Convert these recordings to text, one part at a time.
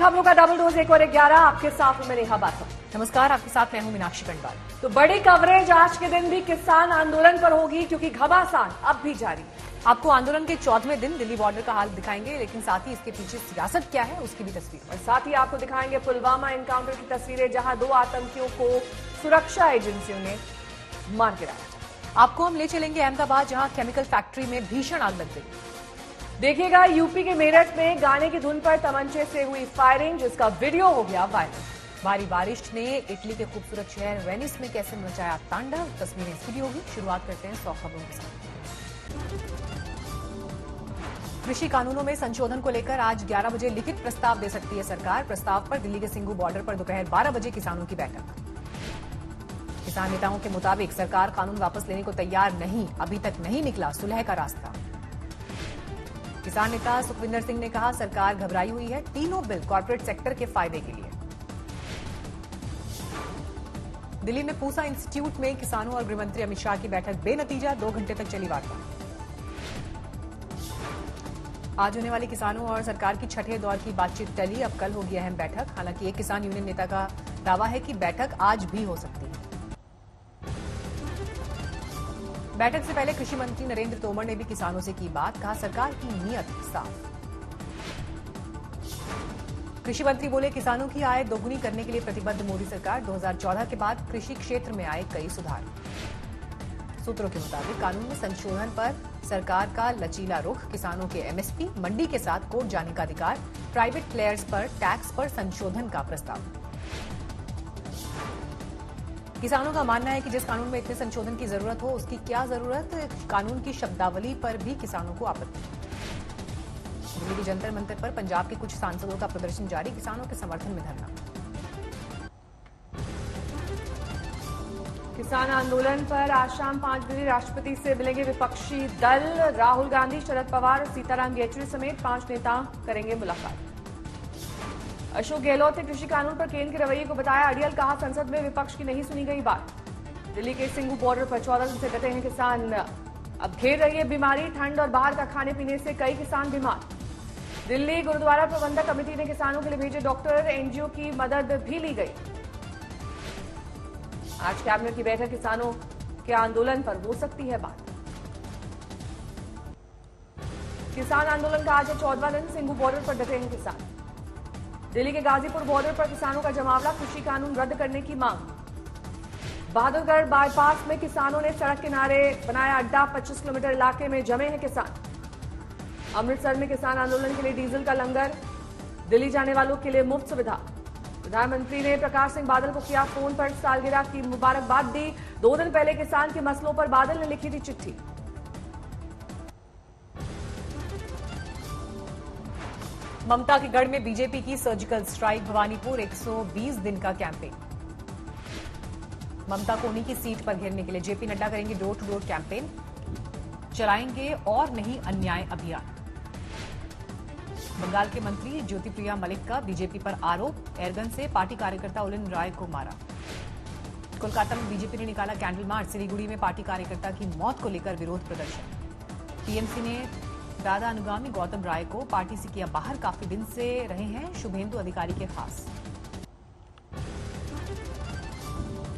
खबरों का double dose 1 और 11 आपके साथ हूं मैं नेहा बाथम। नमस्कार, आपके साथ मैं हूं मीनाक्षी कंडाल। तो बड़ी कवरेज आज के दिन भी किसान आंदोलन पर होगी क्योंकि घमासान अब भी जारी है। आपको आंदोलन के 14वें दिन दिल्ली बॉर्डर का हाल दिखाएंगे, लेकिन साथ ही इसके पीछे सियासत क्या है उसकी भी तस्वीर, और साथ ही आपको दिखाएंगे पुलवामा एनकाउंटर की तस्वीरें जहां 2 आतंकियों को सुरक्षा एजेंसियों ने मार गिराया। आपको हम ले चलेंगे अहमदाबाद, जहां केमिकल फैक्ट्री में भीषण आग लग गई। देखिएगा यूपी के मेरठ में गाने की धुन पर तमंचे से हुई फायरिंग, जिसका वीडियो हो गया वायरल। भारी बारिश ने इटली के खूबसूरत शहर वेनिस में कैसे मचाया तांडव, तस्वीरें इसकी भी होगी। शुरुआत करते हैं 100 खबरों के साथ। कृषि कानूनों में संशोधन को लेकर आज 11 बजे लिखित प्रस्ताव दे सकती है सरकार। प्रस्ताव पर दिल्ली के सिंघू बॉर्डर पर दोपहर 12 बजे किसानों की बैठक। किसान नेताओं के मुताबिक सरकार कानून वापस लेने को तैयार नहीं, अभी तक नहीं निकला सुलह का रास्ता। किसान नेता सुखविंदर सिंह ने कहा सरकार घबराई हुई है, तीनों बिल कॉर्पोरेट सेक्टर के फायदे के लिए। दिल्ली में पूसा इंस्टीट्यूट में किसानों और गृहमंत्री अमित शाह की बैठक बेनतीजा, 2 घंटे तक चली वार्ता। आज होने वाली किसानों और सरकार की छठे दौर की बातचीत टली, अब कल होगी अहम बैठक। हालांकि एक किसान यूनियन नेता का दावा है कि बैठक आज भी हो सकती है। बैठक से पहले कृषि मंत्री नरेंद्र तोमर ने भी किसानों से की बात, कहा सरकार की नीयत साफ। कृषि मंत्री बोले किसानों की आय दोगुनी करने के लिए प्रतिबद्ध मोदी सरकार, 2014 के बाद कृषि क्षेत्र में आए कई सुधार। सूत्रों के मुताबिक कानून में संशोधन पर सरकार का लचीला रुख, किसानों के एमएसपी, मंडी के साथ कोर्ट जाने का अधिकार, प्राइवेट प्लेयर्स पर टैक्स पर संशोधन का प्रस्ताव। किसानों का मानना है कि जिस कानून में इतने संशोधन की जरूरत हो उसकी क्या जरूरत, कानून की शब्दावली पर भी किसानों को आपत्ति। दिल्ली के जंतर मंतर पर पंजाब के कुछ सांसदों का प्रदर्शन जारी, किसानों के समर्थन में धरना। किसान आंदोलन पर आज शाम 5 बजे राष्ट्रपति से मिलेंगे विपक्षी दल। राहुल गांधी, शरद पवार और सीताराम येचुरी समेत 5 नेता करेंगे मुलाकात। अशोक गहलोत ने कृषि कानून पर केंद्र के रवैये को बताया अड़ियल, कहा संसद में विपक्ष की नहीं सुनी गई बात। दिल्ली के सिंघू बॉर्डर पर 14 दिन से डटे हैं किसान, अब घेर रही है बीमारी, ठंड और बाहर का खाने पीने से कई किसान बीमार। दिल्ली गुरुद्वारा प्रबंधक कमेटी ने किसानों के लिए भेजे डॉक्टर, एनजीओ की मदद भी ली गई। आज कैबिनेट की बैठक, किसानों के आंदोलन पर हो सकती है बात। किसान आंदोलन का आज है 14वां दिन, सिंघू बॉर्डर पर डटे हैं किसान। दिल्ली के गाजीपुर बॉर्डर पर किसानों का जमावड़ा, कृषि कानून रद्द करने की मांग। बहादुरगढ़ बाईपास में किसानों ने सड़क किनारे बनाया अड्डा, 25 किलोमीटर इलाके में जमे हैं किसान। अमृतसर में किसान आंदोलन के लिए डीजल का लंगर, दिल्ली जाने वालों के लिए मुफ्त सुविधा। प्रधानमंत्री ने प्रकाश सिंह बादल को किया फोन पर सालगिरह की मुबारकबाद दी। 2 दिन पहले किसान के मसलों पर बादल ने लिखी थी चिट्ठी। ममता के गढ़ में बीजेपी की सर्जिकल स्ट्राइक, भवानीपुर 120 दिन का कैंपेन। ममता को उन्हीं की सीट पर घेरने के लिए जेपी नड्डा करेंगे डोर टू डोर कैंपेन, चलाएंगे और नहीं अन्याय अभियान। बंगाल के मंत्री ज्योतिप्रिया मलिक का बीजेपी पर आरोप, एयरगन से पार्टी कार्यकर्ता उलिन राय को मारा। कोलकाता में बीजेपी ने निकाला कैंडल मार्च, सिलीगुड़ी में पार्टी कार्यकर्ता की मौत को लेकर विरोध प्रदर्शन। टीएमसी ने दादा अनुगामी गौतम राय को पार्टी से किया बाहर, काफी दिन से रहे हैं शुभेंदु अधिकारी के खास।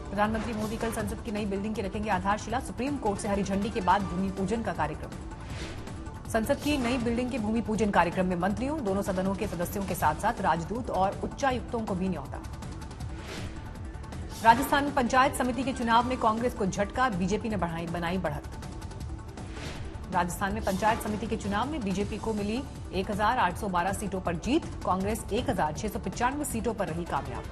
प्रधानमंत्री मोदी कल संसद की नई बिल्डिंग की रखेंगे आधारशिला, सुप्रीम कोर्ट से हरी झंडी के बाद भूमि पूजन का कार्यक्रम। संसद की नई बिल्डिंग के भूमि पूजन कार्यक्रम में मंत्रियों, दोनों सदनों के सदस्यों के साथ साथ राजदूत और उच्चायुक्तों को भी न्यौता। राजस्थान पंचायत समिति के चुनाव में कांग्रेस को झटका, बीजेपी ने बनाई बढ़त। राजस्थान में पंचायत समिति के चुनाव में बीजेपी को मिली 1812 सीटों पर जीत, कांग्रेस 1695 सीटों पर रही कामयाब।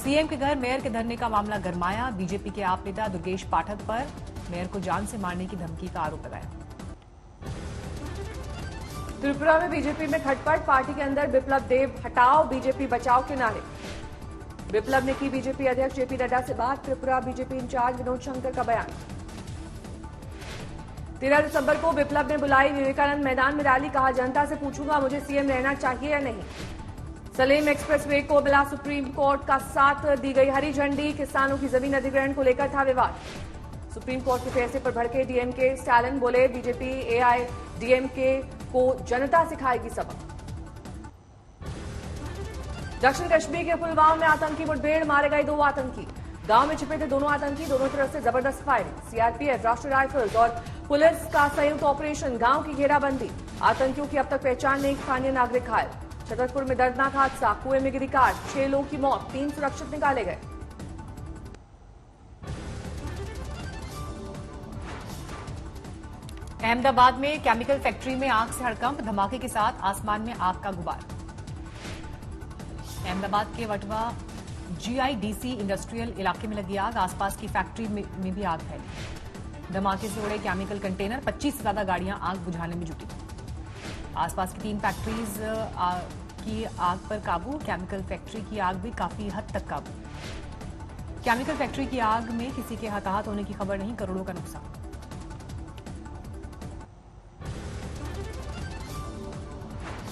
सीएम के घर मेयर के धरने का मामला गरमाया, बीजेपी के आप नेता दुर्गेश पाठक पर मेयर को जान से मारने की धमकी का आरोप लगाया। त्रिपुरा में बीजेपी में खटपट, पार्टी के अंदर बिप्लब देव हटाओ, बीजेपी बचाओ के नारे। बिप्लब ने की बीजेपी अध्यक्ष जेपी नड्डा से बात, त्रिपुरा बीजेपी इंचार्ज विनोद शंकर का बयान। 13 दिसंबर को बिप्लब ने बुलाई विवेकानंद मैदान में रैली, कहा जनता से पूछूंगा मुझे सीएम रहना चाहिए या नहीं। सलेम एक्सप्रेसवे को मिला सुप्रीम कोर्ट का साथ, दी गई हरी झंडी, किसानों की जमीन अधिग्रहण को लेकर था विवाद। सुप्रीम कोर्ट के फैसले पर भड़के डीएमके, स्टालिन बोले बीजेपी एआईडीएमके को जनता सिखाएगी सबक। दक्षिण कश्मीर के पुलवामा में आतंकी मुठभेड़, मारे गए 2 आतंकी। गांव में छिपे थे दोनों आतंकी, दोनों तरफ से जबरदस्त फायरिंग। सीआरपीएफ, राष्ट्रीय राइफल्स और पुलिस का संयुक्त ऑपरेशन, गांव की घेराबंदी। आतंकियों की अब तक पहचान नहीं, स्थानीय नागरिक घायल। छतरपुर में दर्दनाक हादसा, कुएं में गिरी कार, 6 लोगों की मौत, 3 सुरक्षित निकाले गए। अहमदाबाद में केमिकल फैक्ट्री में आग से हड़कंप, धमाके के साथ आसमान में आग का गुबार। अहमदाबाद के वटवा जीआईडीसी इंडस्ट्रियल इलाके में लगी आग, आसपास की फैक्ट्री में भी आग फैली। धमाके से उड़े केमिकल कंटेनर, 25 से ज्यादा गाड़ियां आग बुझाने में जुटी। आसपास की 3 फैक्ट्रीज की आग पर काबू, केमिकल फैक्ट्री की आग भी काफी हद तक काबू। केमिकल फैक्ट्री की आग में किसी के हताहत होने की खबर नहीं, करोड़ों का नुकसान।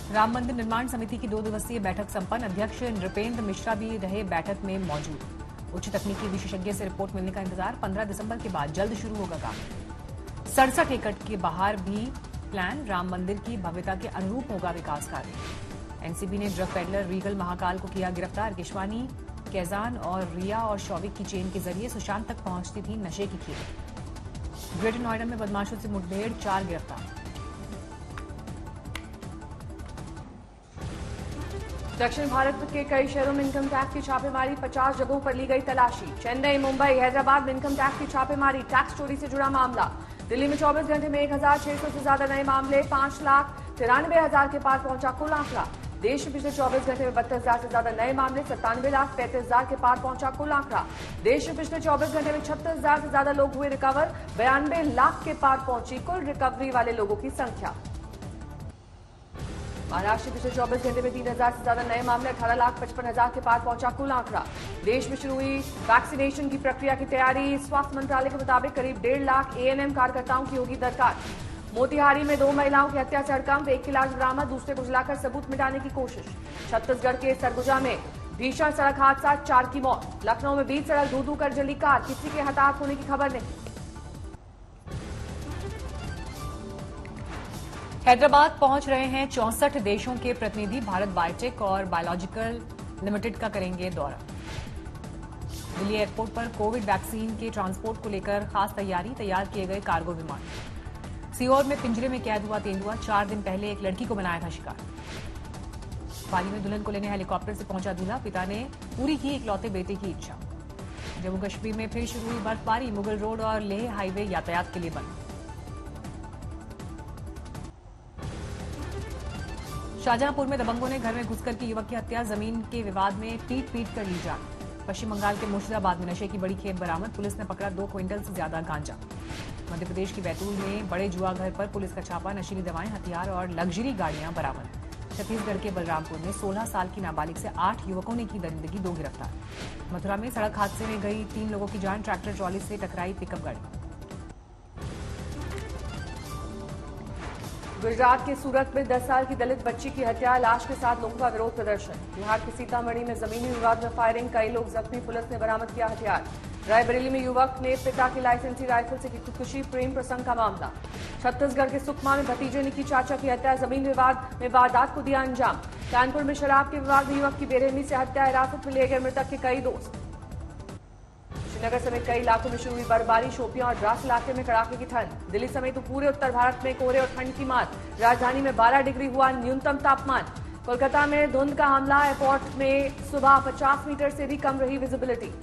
राम मंदिर निर्माण समिति की 2 दिवसीय बैठक संपन्न, अध्यक्ष नृपेंद्र मिश्रा भी रहे बैठक में मौजूद। उच्च तकनीकी विशेषज्ञ से रिपोर्ट मिलने का इंतजार, 15 दिसंबर के बाद जल्द शुरू होगा काम। 67 एकड़ के बाहर भी प्लान, राम मंदिर की भव्यता के अनुरूप होगा विकास कार्य। एनसीबी ने ड्रग पेडलर रीगल महाकाल को किया गिरफ्तार। किशवानी, कैजान और रिया और शौविक की चेन के जरिए सुशांत तक पहुंचती थी नशे की खेल। ग्रेटर नोएडा में बदमाशों से मुठभेड़, 4 गिरफ्तार। दक्षिण भारत के कई शहरों में इनकम टैक्स की छापेमारी, 50 जगहों पर ली गई तलाशी। चेन्नई, मुंबई, हैदराबाद में इनकम टैक्स की छापेमारी, टैक्स चोरी से जुड़ा मामला। दिल्ली में 24 घंटे में 1600 से ज्यादा नए मामले, 5,93,000 के पार पहुंचा कुल आंकड़ा। देश में पिछले 24 घंटे में 32,000 से ज्यादा नए मामले, 97,35,000 के पार पहुंचा कुल आंकड़ा। देश में पिछले 24 घंटे में 36,000 से ज्यादा लोग हुए रिकवर, 92 लाख के पार पहुंची कुल रिकवरी वाले लोगों की संख्या। महाराष्ट्र में पिछले 24 घंटे में 3,000 से ज्यादा नए मामले, 18,55,000 के पार पहुंचा कुल आंकड़ा। देश में शुरू हुई वैक्सीनेशन की प्रक्रिया की तैयारी, स्वास्थ्य मंत्रालय के मुताबिक करीब 1.5 लाख एएनएम कार्यकर्ताओं की होगी दरकार। मोतिहारी में 2 महिलाओं की हत्या से हड़कंप, एक की लाश बरामद, दूसरे को जलाकर सबूत मिटाने की कोशिश। छत्तीसगढ़ के सरगुजा में भीषण सड़क हादसा, 4 की मौत। लखनऊ में बीच सड़क धू कर जली कार, किसी के हताहत होने की खबर नहीं। हैदराबाद पहुंच रहे हैं 64 देशों के प्रतिनिधि, भारत बायोटेक और बायोलॉजिकल लिमिटेड का करेंगे दौरा। दिल्ली एयरपोर्ट पर कोविड वैक्सीन के ट्रांसपोर्ट को लेकर खास तैयारी, तैयार किए गए कार्गो विमान। सीहोर में पिंजरे में कैद हुआ तेंदुआ, 4 दिन पहले एक लड़की को बनाया था शिकार। पाली में दुल्हन को लेने हेलीकॉप्टर से पहुंचा दूल्हा, पिता ने पूरी की इकलौते बेटे की इच्छा। जम्मू कश्मीर में फिर शुरू हुई बर्फबारी, मुगल रोड और लेह हाईवे यातायात के लिए बंद। शाहजहांपुर में दबंगों ने घर में घुसकर की युवक की हत्या, जमीन के विवाद में पीट कर ली जान। पश्चिम बंगाल के मुर्शिदाबाद में नशे की बड़ी खेप बरामद, पुलिस ने पकड़ा 2 क्विंटल से ज्यादा गांजा। मध्य प्रदेश की बैतूल में बड़े जुआ घर पर पुलिस का छापा, नशीली दवाएं, हथियार और लग्जरी गाड़ियां बरामद। छत्तीसगढ़ के बलरामपुर में 16 साल की नाबालिग से 8 युवकों ने की दरिंदगी, 2 गिरफ्तार। मथुरा में सड़क हादसे में गई 3 लोगों की जान, ट्रैक्टर ट्रॉली से टकराई पिकअप गाड़ी। गुजरात के सूरत में 10 साल की दलित बच्ची की हत्या, लाश के साथ लोगों का विरोध प्रदर्शन। बिहार के सीतामढ़ी में जमीनी विवाद में फायरिंग, कई लोग जख्मी, पुलिस ने बरामद किया हथियार। रायबरेली में युवक ने पिता की लाइसेंसी राइफल से की खुदकुशी, प्रेम प्रसंग का मामला। छत्तीसगढ़ के सुकमा में भतीजे ने की चाचा की हत्या, जमीन विवाद में वारदात को दिया अंजाम। कानपुर में शराब के विवाद में युवक की बेरहमी से हत्या, हिरासत में लिए गए मृतक के कई दोस्त। श्रीनगर समेत कई इलाकों में शुरू हुई बर्फबारी, शोपियां और द्रास इलाके में कड़ाके की ठंड। दिल्ली समेत तो पूरे उत्तर भारत में कोहरे और ठंड की मार, राजधानी में 12 डिग्री हुआ न्यूनतम तापमान। कोलकाता में धुंध का हमला, एयरपोर्ट में सुबह 50 मीटर से भी कम रही विजिबिलिटी।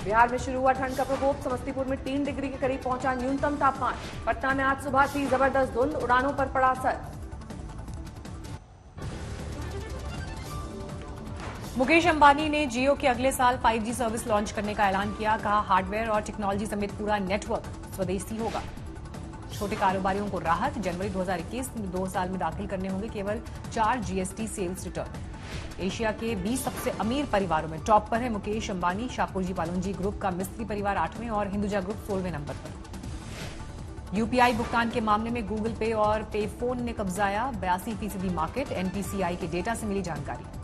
बिहार में शुरू हुआ ठंड का प्रकोप, समस्तीपुर में 3 डिग्री के करीब पहुंचा न्यूनतम तापमान। पटना में आज सुबह थी जबरदस्त धुंध, उड़ानों पर पड़ा असर। मुकेश अंबानी ने जियो के अगले साल 5G सर्विस लॉन्च करने का ऐलान किया, कहा हार्डवेयर और टेक्नोलॉजी समेत पूरा नेटवर्क स्वदेशी होगा। छोटे कारोबारियों को राहत, जनवरी 2021 में 2 साल में दाखिल करने होंगे केवल 4 जीएसटी सेल्स रिटर्न। एशिया के 20 सबसे अमीर परिवारों में टॉप पर है मुकेश अंबानी। शापूरजी पालुंजी ग्रुप का मिस्त्री परिवार 8वें और हिंदुजा ग्रुप 16वें नंबर पर। यूपीआई भुगतान के मामले में गूगल पे और पेफोन ने कब्जाया 82% मार्केट, एनपीसीआई के डेटा से मिली जानकारी।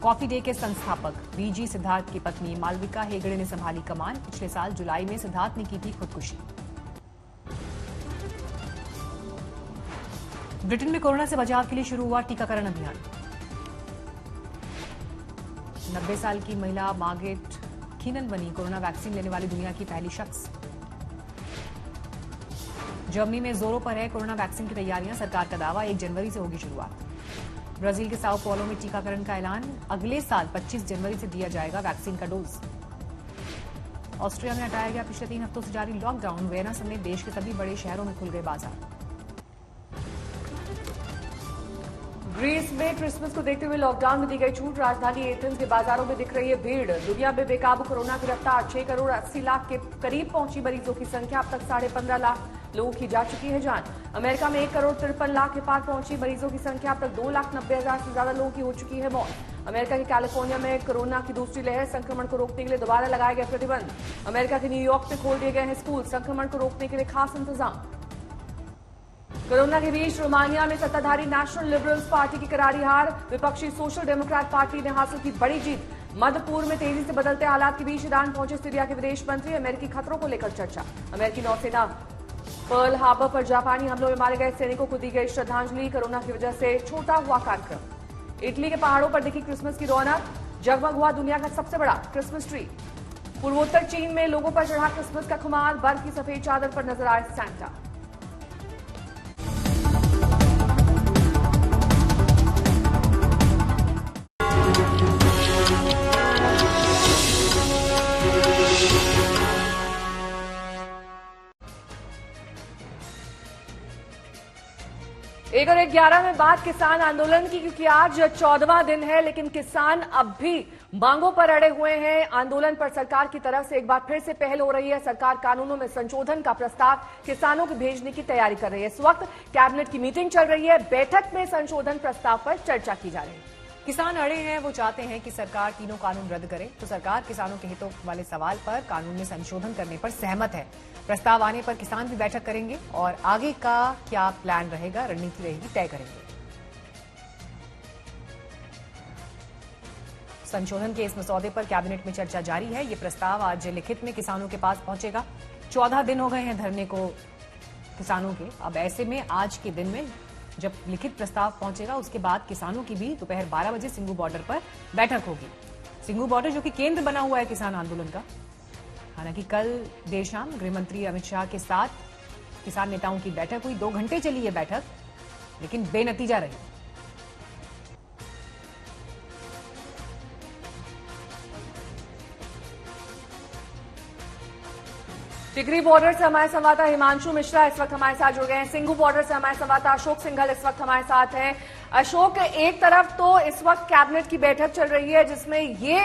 कॉफी डे के संस्थापक वीजी सिद्धार्थ की पत्नी मालविका हेगड़े ने संभाली कमान, पिछले साल जुलाई में सिद्धार्थ ने की थी खुदकुशी। ब्रिटेन में कोरोना से बचाव के लिए शुरू हुआ टीकाकरण अभियान। 90 साल की महिला मार्गरेट कीनन बनी कोरोना वैक्सीन लेने वाली दुनिया की पहली शख्स। जर्मनी में जोरों पर है कोरोना वैक्सीन की तैयारियां, सरकार का दावा 1 जनवरी से होगी शुरुआत। ब्राजील के साओ पौलो में टीकाकरण का ऐलान, अगले साल 25 जनवरी से दिया जाएगा वैक्सीन का डोज। ऑस्ट्रिया में हटाया गया पिछले 3 हफ्तों से जारी लॉकडाउन, वियना समेत देश के सभी बड़े शहरों में खुल गए बाजार। ग्रीस में क्रिसमस को देखते हुए लॉकडाउन में दी गई छूट, राजधानी एथेंस के बाजारों में दिख रही है भीड़। दुनिया में बेकाबू कोरोना की रफ्तार, 6 करोड़ 80 लाख के करीब पहुंची मरीजों की संख्या, अब तक 15.5 लाख लोगों की जा चुकी है जान। अमेरिका में 1 करोड़ 53 लाख के पार पहुंची मरीजों की संख्या, अब तक 2,90,000 से ज्यादा लोगों की हो चुकी है मौत। अमेरिका के कैलिफोर्निया में कोरोना की दूसरी लहर, संक्रमण को रोकने के लिए दोबारा लगाए गए प्रतिबंध। अमेरिका के न्यूयॉर्क में खोल दिए गए हैं स्कूल, संक्रमण को रोकने के लिए खास इंतजाम। कोरोना के बीच रोमानिया में सत्ताधारी नेशनल लिबरल्स पार्टी की करारी हार, विपक्षी सोशल डेमोक्रेट पार्टी ने हासिल की बड़ी जीत। मध्य पूर्व में तेजी से बदलते हालात के बीच ईरान पहुंचे सीरिया के विदेश मंत्री, अमेरिकी खतरों को लेकर चर्चा। अमेरिकी नौसेना पर्ल हार्बर पर जापानी हमलों में मारे गए सैनिकों को दी गई श्रद्धांजलि, कोरोना की वजह से छोटा हुआ कार्यक्रम। इटली के पहाड़ों पर दिखी क्रिसमस की रौनक, जगमग हुआ दुनिया का सबसे बड़ा क्रिसमस ट्री। पूर्वोत्तर चीन में लोगों पर चढ़ा क्रिसमस का खुमार, बर्फ की सफेद चादर पर नजर आए सैंटा। एक और 11 में बात किसान आंदोलन की, क्योंकि आज 14वां दिन है, लेकिन किसान अब भी मांगों पर अड़े हुए हैं। आंदोलन पर सरकार की तरफ से एक बार फिर से पहल हो रही है। सरकार कानूनों में संशोधन का प्रस्ताव किसानों को भेजने की तैयारी कर रही है। इस वक्त कैबिनेट की मीटिंग चल रही है, बैठक में संशोधन प्रस्ताव पर चर्चा की जा रही है। किसान अड़े हैं, वो चाहते हैं कि सरकार तीनों कानून रद्द करे, तो सरकार किसानों के हितों वाले सवाल पर कानून में संशोधन करने पर सहमत है। प्रस्ताव आने पर किसान भी बैठक करेंगे और आगे का क्या प्लान रहेगा, रणनीति रहेगी, तय करेंगे। संशोधन के इस मसौदे पर कैबिनेट में चर्चा जारी है। ये प्रस्ताव आज लिखित में किसानों के पास पहुंचेगा। 14 दिन हो गए हैं धरने को किसानों के। अब ऐसे में आज के दिन में जब लिखित प्रस्ताव पहुंचेगा, उसके बाद किसानों की भी दोपहर 12 बजे सिंघू बॉर्डर पर बैठक होगी। सिंघू बॉर्डर जो कि केंद्र बना हुआ है किसान आंदोलन का। हालांकि कल देर शाम गृहमंत्री अमित शाह के साथ किसान नेताओं की बैठक हुई। 2 घंटे चली ये बैठक, लेकिन बेनतीजा रही। टिकरी बॉर्डर से हमारे संवाददाता हिमांशु मिश्रा इस वक्त हमारे साथ जुड़ गए हैं। सिंघू बॉर्डर से हमारे संवाददाता अशोक सिंघल इस वक्त हमारे साथ हैं। अशोक, एक तरफ तो इस वक्त कैबिनेट की बैठक चल रही है जिसमें ये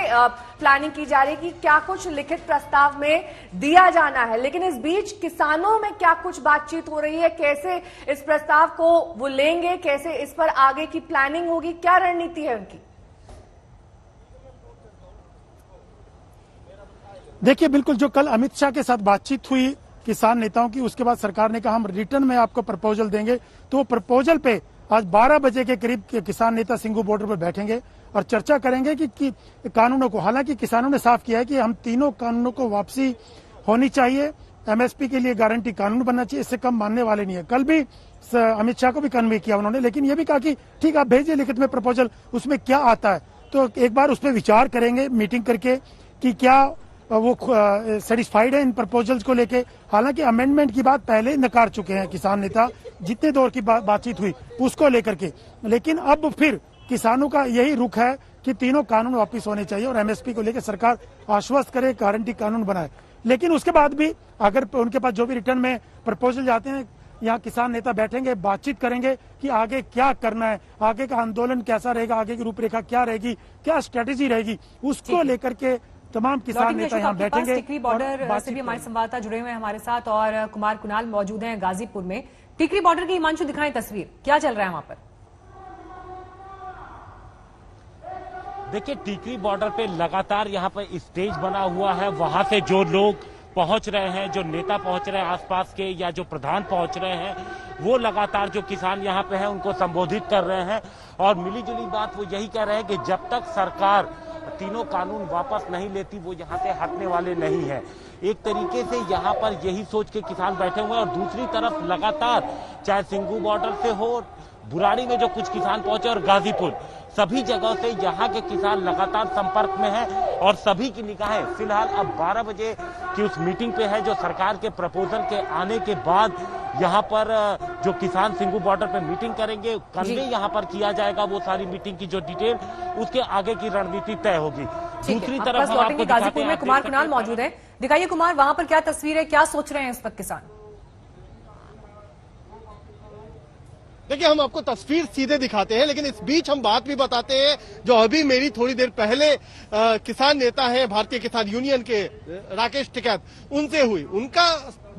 प्लानिंग की जा रही है कि क्या कुछ लिखित प्रस्ताव में दिया जाना है, लेकिन इस बीच किसानों में क्या कुछ बातचीत हो रही है, कैसे इस प्रस्ताव को वो लेंगे, कैसे इस पर आगे की प्लानिंग होगी, क्या रणनीति है उनकी? देखिए, बिल्कुल जो कल अमित शाह के साथ बातचीत हुई किसान नेताओं की, उसके बाद सरकार ने कहा हम रिटर्न में आपको प्रपोजल देंगे। तो वो प्रपोजल पे आज 12 बजे के करीब किसान नेता सिंघू बॉर्डर पर बैठेंगे और चर्चा करेंगे कि कानूनों को, हालांकि किसानों ने साफ किया है कि हम तीनों कानूनों को वापसी होनी चाहिए, एमएसपी के लिए गारंटी कानून बनना चाहिए, इससे कम मानने वाले नहीं है। कल भी अमित शाह को भी कन्वे किया उन्होंने, लेकिन ये भी कहा कि ठीक आप भेजिए लिखित में प्रपोजल, उसमें क्या आता है तो एक बार उस पर विचार करेंगे मीटिंग करके कि क्या वो सेटिस्फाइड है इन प्रपोजल्स को लेके। हालांकि अमेंडमेंट की बात पहले नकार चुके हैं किसान नेता, जितने दौर की बातचीत हुई उसको लेकर के, लेकिन अब फिर किसानों का यही रुख है कि तीनों कानून वापस होने चाहिए और एमएसपी को लेकर सरकार आश्वस्त करे, गारंटी कानून बनाए। लेकिन उसके बाद भी अगर उनके पास जो भी रिटर्न में प्रपोजल जाते हैं, यहाँ किसान नेता बैठेंगे, बातचीत करेंगे कि आगे क्या करना है, आगे का आंदोलन कैसा रहेगा, आगे की रूपरेखा क्या रहेगी, क्या स्ट्रेटेजी रहेगी, उसको लेकर के तमाम किसान नेता यहाँ बैठेंगे। टिकरी बॉर्डर से भी हमारे संवाददाता जुड़े हुए हैं हमारे साथ और कुमार कुणाल मौजूद हैं गाजीपुर में। टिकरी बॉर्डर की हिमांशु दिखाएं तस्वीर, क्या चल रहा है वहां पर? देखिए, टिकरी बॉर्डर पे लगातार यहाँ पर स्टेज बना हुआ है, वहां से जो लोग पहुंच रहे हैं, जो नेता पहुंच रहे हैं आसपास के या जो प्रधान पहुंच रहे हैं, वो लगातार जो किसान यहाँ पे हैं उनको संबोधित कर रहे हैं और मिलीजुली बात वो यही कह रहे हैं कि जब तक सरकार तीनों कानून वापस नहीं लेती वो यहाँ से हटने वाले नहीं है। एक तरीके से यहाँ पर यही सोच के किसान बैठे हुए हैं और दूसरी तरफ लगातार चाहे सिंघू बॉर्डर से हो, बुराड़ी में जो कुछ किसान पहुंचे और गाजीपुर, सभी जगहों से यहाँ के किसान लगातार संपर्क में हैं और सभी की निगाहें फिलहाल अब 12 बजे की उस मीटिंग पे है जो सरकार के प्रपोजल के आने के बाद यहाँ पर जो किसान सिंगू बॉर्डर पे मीटिंग करेंगे, कन्वे यहाँ पर किया जाएगा वो सारी मीटिंग की जो डिटेल, उसके आगे की रणनीति तय होगी। दूसरी तरफ हम आपको गाजीपुर में कुमार कुणाल मौजूद है। दिखाइए कुमार, वहां पर क्या तस्वीर है, क्या सोच रहे हैं इस वक्त किसान? देखिए, हम आपको तस्वीर सीधे दिखाते हैं, लेकिन इस बीच हम बात भी बताते हैं जो अभी मेरी थोड़ी देर पहले किसान नेता है भारतीय किसान यूनियन के राकेश टिकैत, उनसे हुई। उनका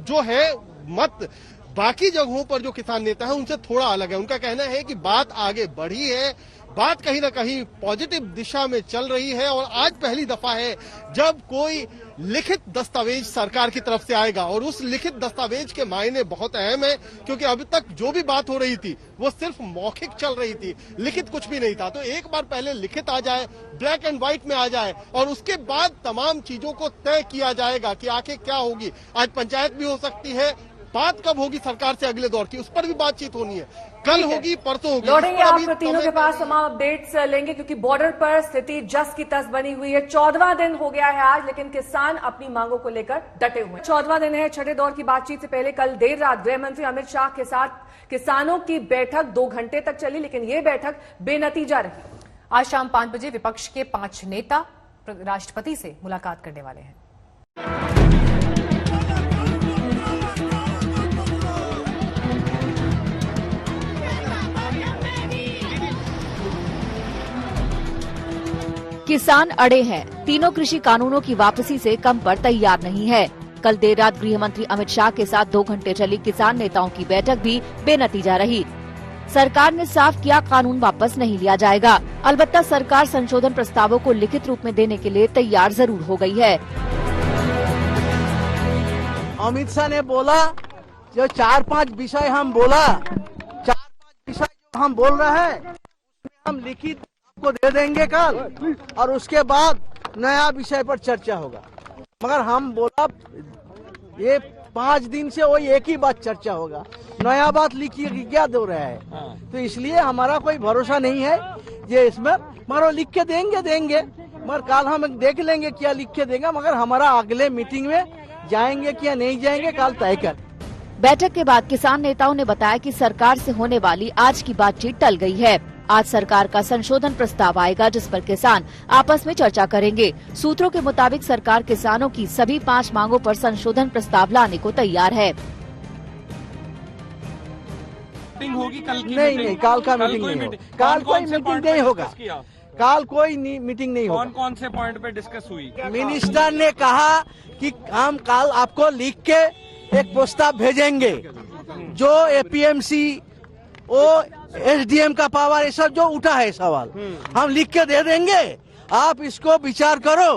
जो है मत बाकी जगहों पर जो किसान नेता है उनसे थोड़ा अलग है। उनका कहना है कि बात आगे बढ़ी है, बात कहीं ना कहीं पॉजिटिव दिशा में चल रही है और आज पहली दफा है जब कोई लिखित दस्तावेज सरकार की तरफ से आएगा और उस लिखित दस्तावेज के मायने बहुत अहम है, क्योंकि अभी तक जो भी बात हो रही थी वो सिर्फ मौखिक चल रही थी, लिखित कुछ भी नहीं था। तो एक बार पहले लिखित आ जाए, ब्लैक एंड व्हाइट में आ जाए और उसके बाद तमाम चीजों को तय किया जाएगा कि आखिर क्या होगी। आज पंचायत भी हो सकती है, बात कब होगी सरकार से अगले दौर की, उस पर भी बातचीत होनी है, कल होगी, परसों होगी। लौटेंगे आप तीनों के पास तमाम अपडेट्स लेंगे, क्योंकि बॉर्डर पर स्थिति जस की तस बनी हुई है। 14वां दिन हो गया है आज, लेकिन किसान अपनी मांगों को लेकर डटे हुए हैं। 14वां दिन है। छठे दौर की बातचीत से पहले कल देर रात गृह मंत्री अमित शाह के साथ किसानों की बैठक 2 घंटे तक चली, लेकिन ये बैठक बेनतीजा रही। आज शाम 5 बजे विपक्ष के 5 नेता राष्ट्रपति से मुलाकात करने वाले हैं। किसान अड़े हैं, तीनों कृषि कानूनों की वापसी से कम पर तैयार नहीं है। कल देर रात गृह मंत्री अमित शाह के साथ 2 घंटे चली किसान नेताओं की बैठक भी बेनतीजा रही। सरकार ने साफ किया, कानून वापस नहीं लिया जाएगा। अलबत्ता सरकार संशोधन प्रस्तावों को लिखित रूप में देने के लिए तैयार जरूर हो गई है। अमित शाह ने बोला जो 4-5 विषय हम बोला, 4-5 विषय जो हम बोल रहे हैं उसमें हम लिखित को दे देंगे कल, और उसके बाद नया विषय पर चर्चा होगा। मगर हम बोला ये 5 दिन से वही एक ही बात चर्चा होगा, नया बात लिखिए कि क्या दो रहा है। तो इसलिए हमारा कोई भरोसा नहीं है ये इसमें, मगर वो लिख के देंगे, मगर कल हम देख लेंगे क्या लिख के देंगे। मगर हमारा अगले मीटिंग में जाएंगे क्या नहीं जाएंगे कल तय कर। बैठक के बाद किसान नेताओं ने बताया कि सरकार से होने वाली आज की बातचीत टल गई है। आज सरकार का संशोधन प्रस्ताव आएगा जिस पर किसान आपस में चर्चा करेंगे। सूत्रों के मुताबिक सरकार किसानों की सभी 5 मांगों पर संशोधन प्रस्ताव लाने को तैयार है। होगी कल की नहीं, कल का मीटिंग नहीं होगा, कल कोई मीटिंग नहीं होगा, कल कोई मीटिंग नहीं होगा। कौन से पॉइंट पे डिस्कस हुई? मिनिस्टर ने कहा कि हम कल आपको लिख के एक प्रस्ताव भेजेंगे जो एपीएमसी वो एसडीएम का पावर, ये सब जो उठा है सवाल हम लिख के दे देंगे। आप इसको विचार करो,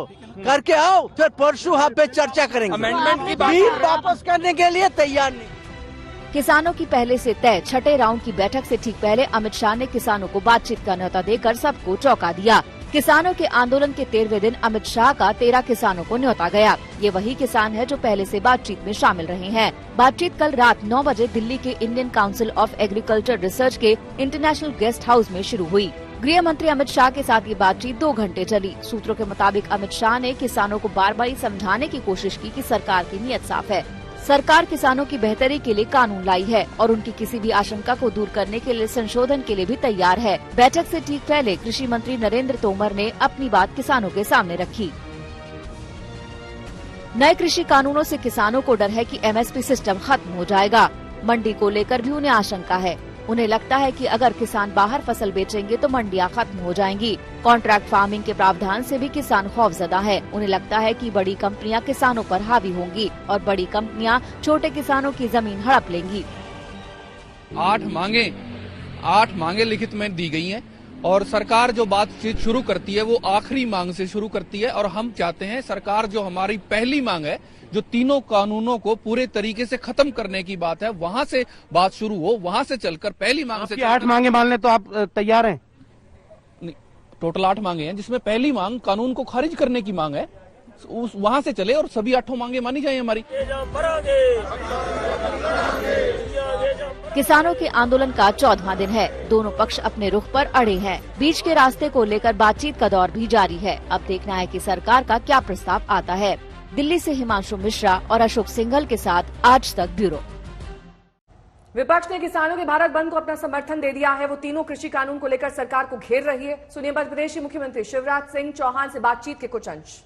करके आओ, फिर परसों हम पे चर्चा करेंगे। अमेंडमेंट की बिल वापस करने के लिए तैयार नहीं। किसानों की पहले से तय छठे राउंड की बैठक से ठीक पहले अमित शाह ने किसानों को बातचीत का न्योता देकर सबको चौंका दिया। किसानों के आंदोलन के 13वें दिन अमित शाह का 13 किसानों को न्योता गया। ये वही किसान है जो पहले से बातचीत में शामिल रहे हैं। बातचीत कल रात 9 बजे दिल्ली के Indian council of agriculture research के इंटरनेशनल गेस्ट हाउस में शुरू हुई। गृह मंत्री अमित शाह के साथ ये बातचीत 2 घंटे चली। सूत्रों के मुताबिक अमित शाह ने किसानों को बार बार समझाने की कोशिश की कि सरकार की नीयत साफ है। सरकार किसानों की बेहतरी के लिए कानून लाई है और उनकी किसी भी आशंका को दूर करने के लिए संशोधन के लिए भी तैयार है। बैठक से ठीक पहले कृषि मंत्री नरेंद्र तोमर ने अपनी बात किसानों के सामने रखी। नए कृषि कानूनों से किसानों को डर है कि एमएसपी सिस्टम खत्म हो जाएगा। मंडी को लेकर भी उन्हें आशंका है। उन्हें लगता है कि अगर किसान बाहर फसल बेचेंगे तो मंडियां खत्म हो जाएंगी। कॉन्ट्रैक्ट फार्मिंग के प्रावधान से भी किसान खौफजदा है। उन्हें लगता है कि बड़ी कंपनियां किसानों पर हावी होंगी और बड़ी कंपनियां छोटे किसानों की जमीन हड़प लेंगी। 8 मांगे लिखित में दी गई हैं और सरकार जो बातचीत शुरू करती है वो आखिरी मांग से शुरू करती है। और हम चाहते हैं सरकार जो हमारी पहली मांग है, जो तीनों कानूनों को पूरे तरीके से खत्म करने की बात है, वहां से बात शुरू हो, वहां से चलकर पहली मांग से 8 मांगे मान ले तो आप तैयार हैं? टोटल 8 मांगे हैं, जिसमें पहली मांग कानून को खारिज करने की मांग है, वहां से चले और सभी 8 मांगे मानी जाए हमारी। किसानों के आंदोलन का 14वां दिन है। दोनों पक्ष अपने रुख पर अड़े हैं। बीच के रास्ते को लेकर बातचीत का दौर भी जारी है। अब देखना है कि सरकार का क्या प्रस्ताव आता है। दिल्ली से हिमांशु मिश्रा और अशोक सिंघल के साथ आज तक ब्यूरो। विपक्ष ने किसानों के भारत बंद को अपना समर्थन दे दिया है। वो तीनों कृषि कानून को लेकर सरकार को घेर रही है। सुनिए मध्य प्रदेश के मुख्यमंत्री शिवराज सिंह चौहान से बातचीत के कुछ अंश।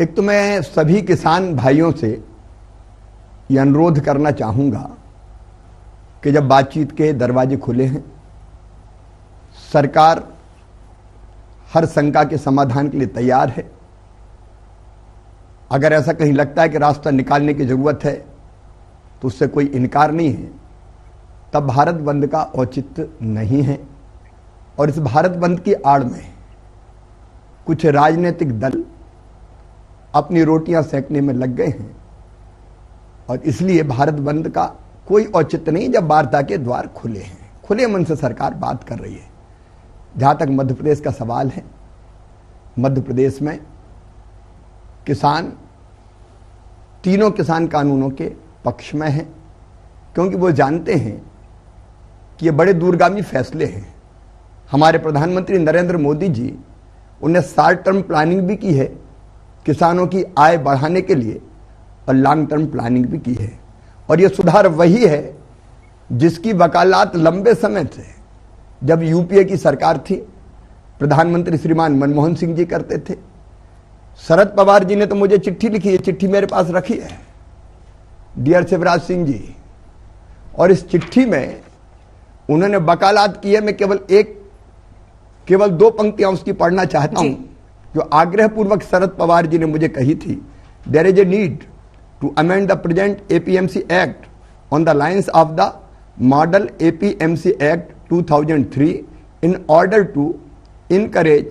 एक तो मैं सभी किसान भाइयों से यह अनुरोध करना चाहूंगा कि जब बातचीत के दरवाजे खुले हैं, सरकार हर शंका के समाधान के लिए तैयार है। अगर ऐसा कहीं लगता है कि रास्ता निकालने की जरूरत है तो उससे कोई इनकार नहीं है। तब भारत बंद का औचित्य नहीं है। और इस भारत बंद की आड़ में कुछ राजनीतिक दल अपनी रोटियां सेकने में लग गए हैं और इसलिए भारत बंद का कोई औचित्य नहीं जब वार्ता के द्वार खुले हैं। खुले मन से सरकार बात कर रही है। जहां तक मध्य प्रदेश का सवाल है, मध्य प्रदेश में किसान तीनों किसान कानूनों के पक्ष में हैं, क्योंकि वो जानते हैं कि ये बड़े दूरगामी फैसले हैं। हमारे प्रधानमंत्री नरेंद्र मोदी जी, उन्हें शॉर्ट टर्म प्लानिंग भी की है किसानों की आय बढ़ाने के लिए और लॉन्ग टर्म प्लानिंग भी की है। और ये सुधार वही है जिसकी वकालत लंबे समय से, जब यूपीए की सरकार थी, प्रधानमंत्री श्रीमान मनमोहन सिंह जी करते थे। शरद पवार जी ने तो मुझे चिट्ठी लिखी है, चिट्ठी मेरे पास रखी है, डियर शिवराज सिंह जी। और इस चिट्ठी में उन्होंने वकालत की है। मैं केवल 2 पंक्तियां उसकी पढ़ना चाहता हूं, जो आग्रह पूर्वक शरद पवार जी ने मुझे कही थी। There is a need to amend the present APMC act on the lines of the model APMC act 2003 in order to encourage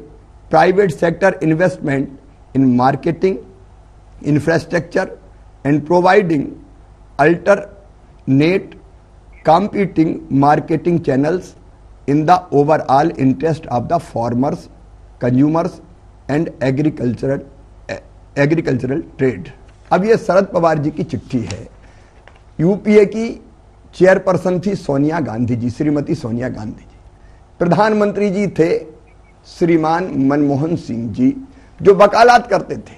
private sector investment in marketing, infrastructure and providing alternate competing marketing channels in the overall interest of the farmers, consumers and agricultural trade। अब ये शरद पवार जी की चिट्ठी है। UPA की chairperson थी सोनिया गांधी जी, श्रीमती सोनिया गांधी जी। प्रधानमंत्री जी थे श्रीमान मनमोहन सिंह जी, जो वकालत करते थे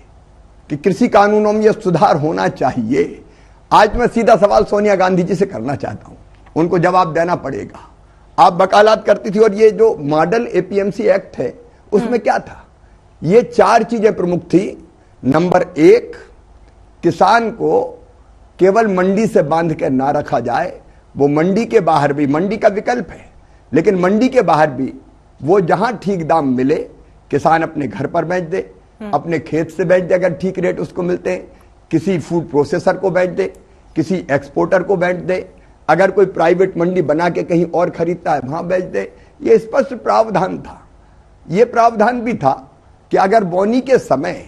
कि कृषि कानूनों में यह सुधार होना चाहिए। आज मैं सीधा सवाल सोनिया गांधी जी से करना चाहता हूं, उनको जवाब देना पड़ेगा। आप वकालत करती थी और ये जो मॉडल एपीएमसी एक्ट है उसमें क्या था? ये 4 चीजें प्रमुख थी। नंबर 1, किसान को केवल मंडी से बांध के ना रखा जाए, वो मंडी के बाहर भी, मंडी का विकल्प है, लेकिन मंडी के बाहर भी वो जहां ठीक दाम मिले किसान अपने घर पर बेच दे, अपने खेत से बेच दे अगर ठीक रेट उसको मिलते हैं, किसी फूड प्रोसेसर को बेच दे, किसी एक्सपोर्टर को बेच दे, अगर कोई प्राइवेट मंडी बना के कहीं और खरीदता है वहां बेच दे। ये स्पष्ट प्रावधान था। ये प्रावधान भी था कि अगर बोनी के समय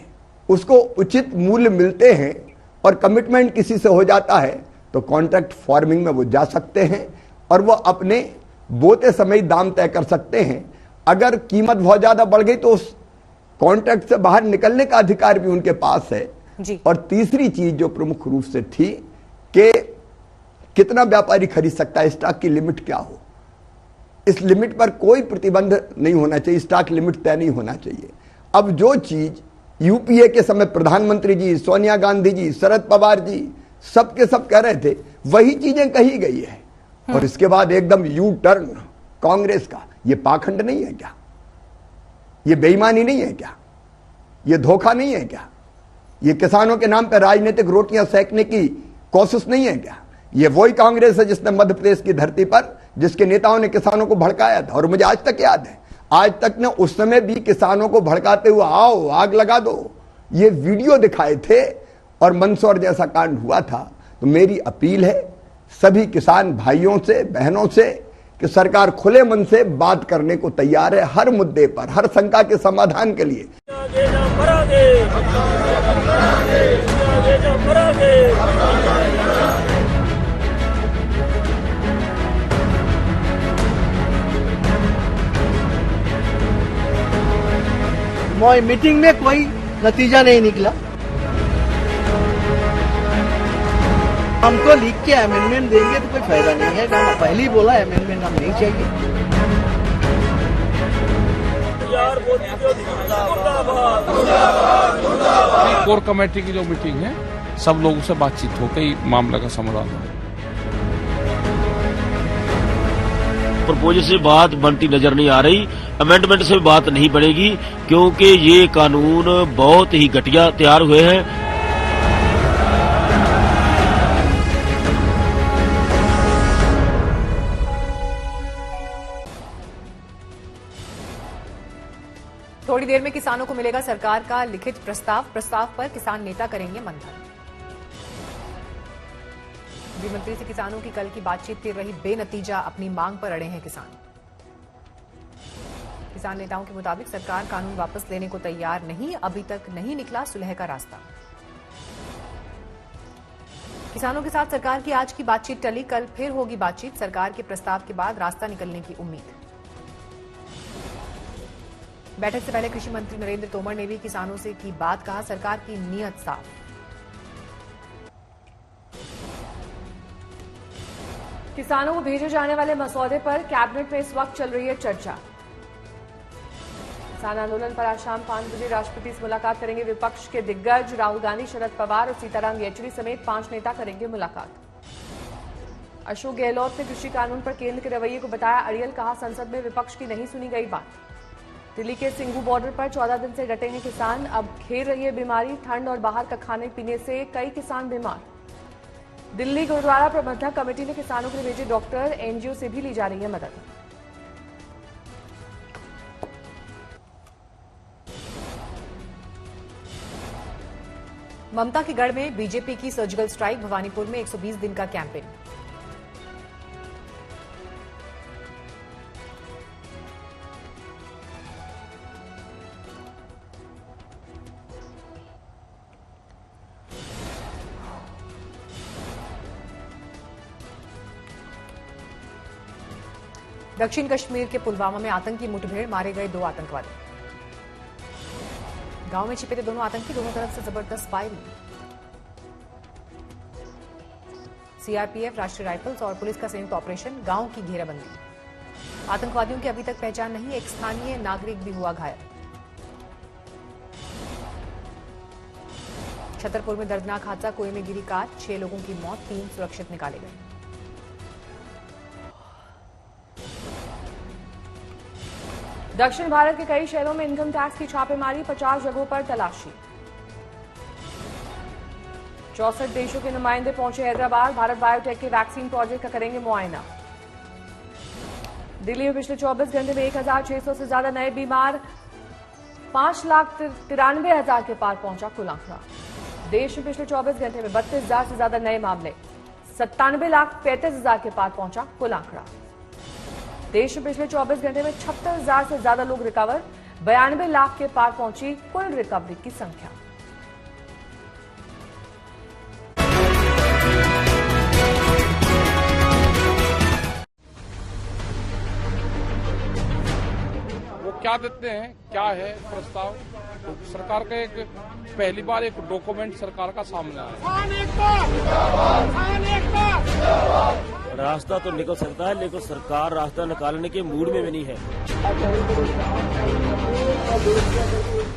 उसको उचित मूल्य मिलते हैं और कमिटमेंट किसी से हो जाता है तो कॉन्ट्रैक्ट फार्मिंग में वो जा सकते हैं और वो अपने बोते समय दाम तय कर सकते हैं। अगर कीमत बहुत ज्यादा बढ़ गई तो उस कॉन्ट्रैक्ट से बाहर निकलने का अधिकार भी उनके पास है जी। और तीसरी चीज जो प्रमुख रूप से थी कि कितना व्यापारी खरीद सकता है, स्टॉक की लिमिट क्या हो। इस लिमिट पर कोई प्रतिबंध नहीं होना चाहिए, स्टॉक लिमिट तय नहीं होना चाहिए। अब जो चीज यूपीए के समय प्रधानमंत्री जी, सोनिया गांधी जी, शरद पवार जी सब के सब कह रहे थे, वही चीजें कही गई है। और इसके बाद एकदम यू टर्न कांग्रेस का। ये पाखंड नहीं है क्या? ये बेईमानी नहीं है क्या? ये धोखा नहीं है क्या? ये किसानों के नाम पर राजनीतिक रोटियां सेकने की कोशिश नहीं है क्या? ये वही कांग्रेस है जिसने मध्य प्रदेश की धरती पर, जिसके नेताओं ने किसानों को भड़काया था। और मुझे आज तक याद है, आज तक ने उस समय भी किसानों को भड़काते हुए आओ आग लगा दो ये वीडियो दिखाए थे और मंदसौर जैसा कांड हुआ था। तो मेरी अपील है सभी किसान भाइयों से, बहनों से कि सरकार खुले मन से बात करने को तैयार है हर मुद्दे पर, हर शंका के समाधान के लिए। मीटिंग में कोई नतीजा नहीं निकला। हमको लिख के अमेंडमेंट देंगे तो कोई फायदा नहीं है। हम पहले ही बोला अमेंडमेंट हम नहीं चाहिए। कोर कमेटी की जो मीटिंग है, सब लोगों से बातचीत होकर ही मामले का समाधान हो। प्रपोजल से बात बनती नजर नहीं आ रही, अमेंडमेंट से बात नहीं बनेगी, क्योंकि ये कानून बहुत ही घटिया तैयार हुए हैं। थोड़ी देर में किसानों को मिलेगा सरकार का लिखित प्रस्ताव पर किसान नेता करेंगे मंथन। गृह मंत्री से किसानों की कल की बातचीत फिर रही बेनतीजा, अपनी मांग पर अड़े हैं किसान नेताओं के मुताबिक सरकार कानून वापस लेने को तैयार नहीं, अभी तक नहीं निकला सुलह का रास्ता। किसानों के साथ सरकार की आज की बातचीत टली, कल फिर होगी बातचीत, सरकार के प्रस्ताव के बाद रास्ता निकलने की उम्मीद। बैठक से पहले कृषि मंत्री नरेंद्र तोमर ने भी किसानों से की बात, कहा सरकार की नीयत साफ। किसानों को भेजे जाने वाले मसौदे पर कैबिनेट में इस वक्त चल रही है चर्चा। किसान आंदोलन पर आज शाम 5 बजे राष्ट्रपति से मुलाकात करेंगे विपक्ष के दिग्गज राहुल गांधी, शरद पवार और सीताराम येचुरी समेत 5 नेता करेंगे मुलाकात। अशोक गहलोत ने कृषि कानून पर केंद्र के रवैये को बताया अड़ियल, कहा संसद में विपक्ष की नहीं सुनी गई बात। दिल्ली के सिंघू बॉर्डर पर 14 दिन से डटे हैं किसान, अब घेर रही है बीमारी, ठंड और बाहर का खाने पीने से कई किसान बीमार। दिल्ली गुरुद्वारा प्रबंधक कमेटी ने किसानों के लिए भेजे डॉक्टर, एनजीओ से भी ली जा रही है मदद। ममता के गढ़ में बीजेपी की सर्जिकल स्ट्राइक, भवानीपुर में 120 दिन का कैंपेन। दक्षिण कश्मीर के पुलवामा में आतंकी मुठभेड़, मारे गए 2 आतंकवादी। गांव में छिपे थे दोनों आतंकी, दोनों तरफ से जबरदस्त फायरिंग। सीआरपीएफ, राष्ट्रीय राइफल्स और पुलिस का संयुक्त ऑपरेशन, गांव की घेराबंदी। आतंकवादियों की अभी तक पहचान नहीं, एक स्थानीय नागरिक भी हुआ घायल। छतरपुर में दर्दनाक हादसा, कुएं में गिरी कार, 6 लोगों की मौत, 3 सुरक्षित निकाले गए। दक्षिण भारत के कई शहरों में इनकम टैक्स की छापेमारी, 50 जगहों पर तलाशी। 64 देशों के नुमाइंदे पहुंचे हैदराबाद, भारत बायोटेक के वैक्सीन प्रोजेक्ट का करेंगे मुआयना। दिल्ली में पिछले 24 घंटे में 1,600 से ज्यादा नए बीमार, 5,93,000 के पार पहुंचा कुल आंकड़ा। देश में पिछले 24 घंटे में 32,000 से ज्यादा नए मामले, 97,35,000 के पार पहुंचा कुल आंकड़ा। देश में पिछले 24 घंटे में 76,000 से ज्यादा लोग रिकवर, 92 लाख के पार पहुंची कुल रिकवरी की संख्या। वो क्या देते हैं, क्या है प्रस्ताव, तो सरकार का एक पहली बार एक डॉक्यूमेंट सरकार का सामने आया। रास्ता तो निकल सकता है, लेकिन सरकार रास्ता निकालने के मूड में भी नहीं है।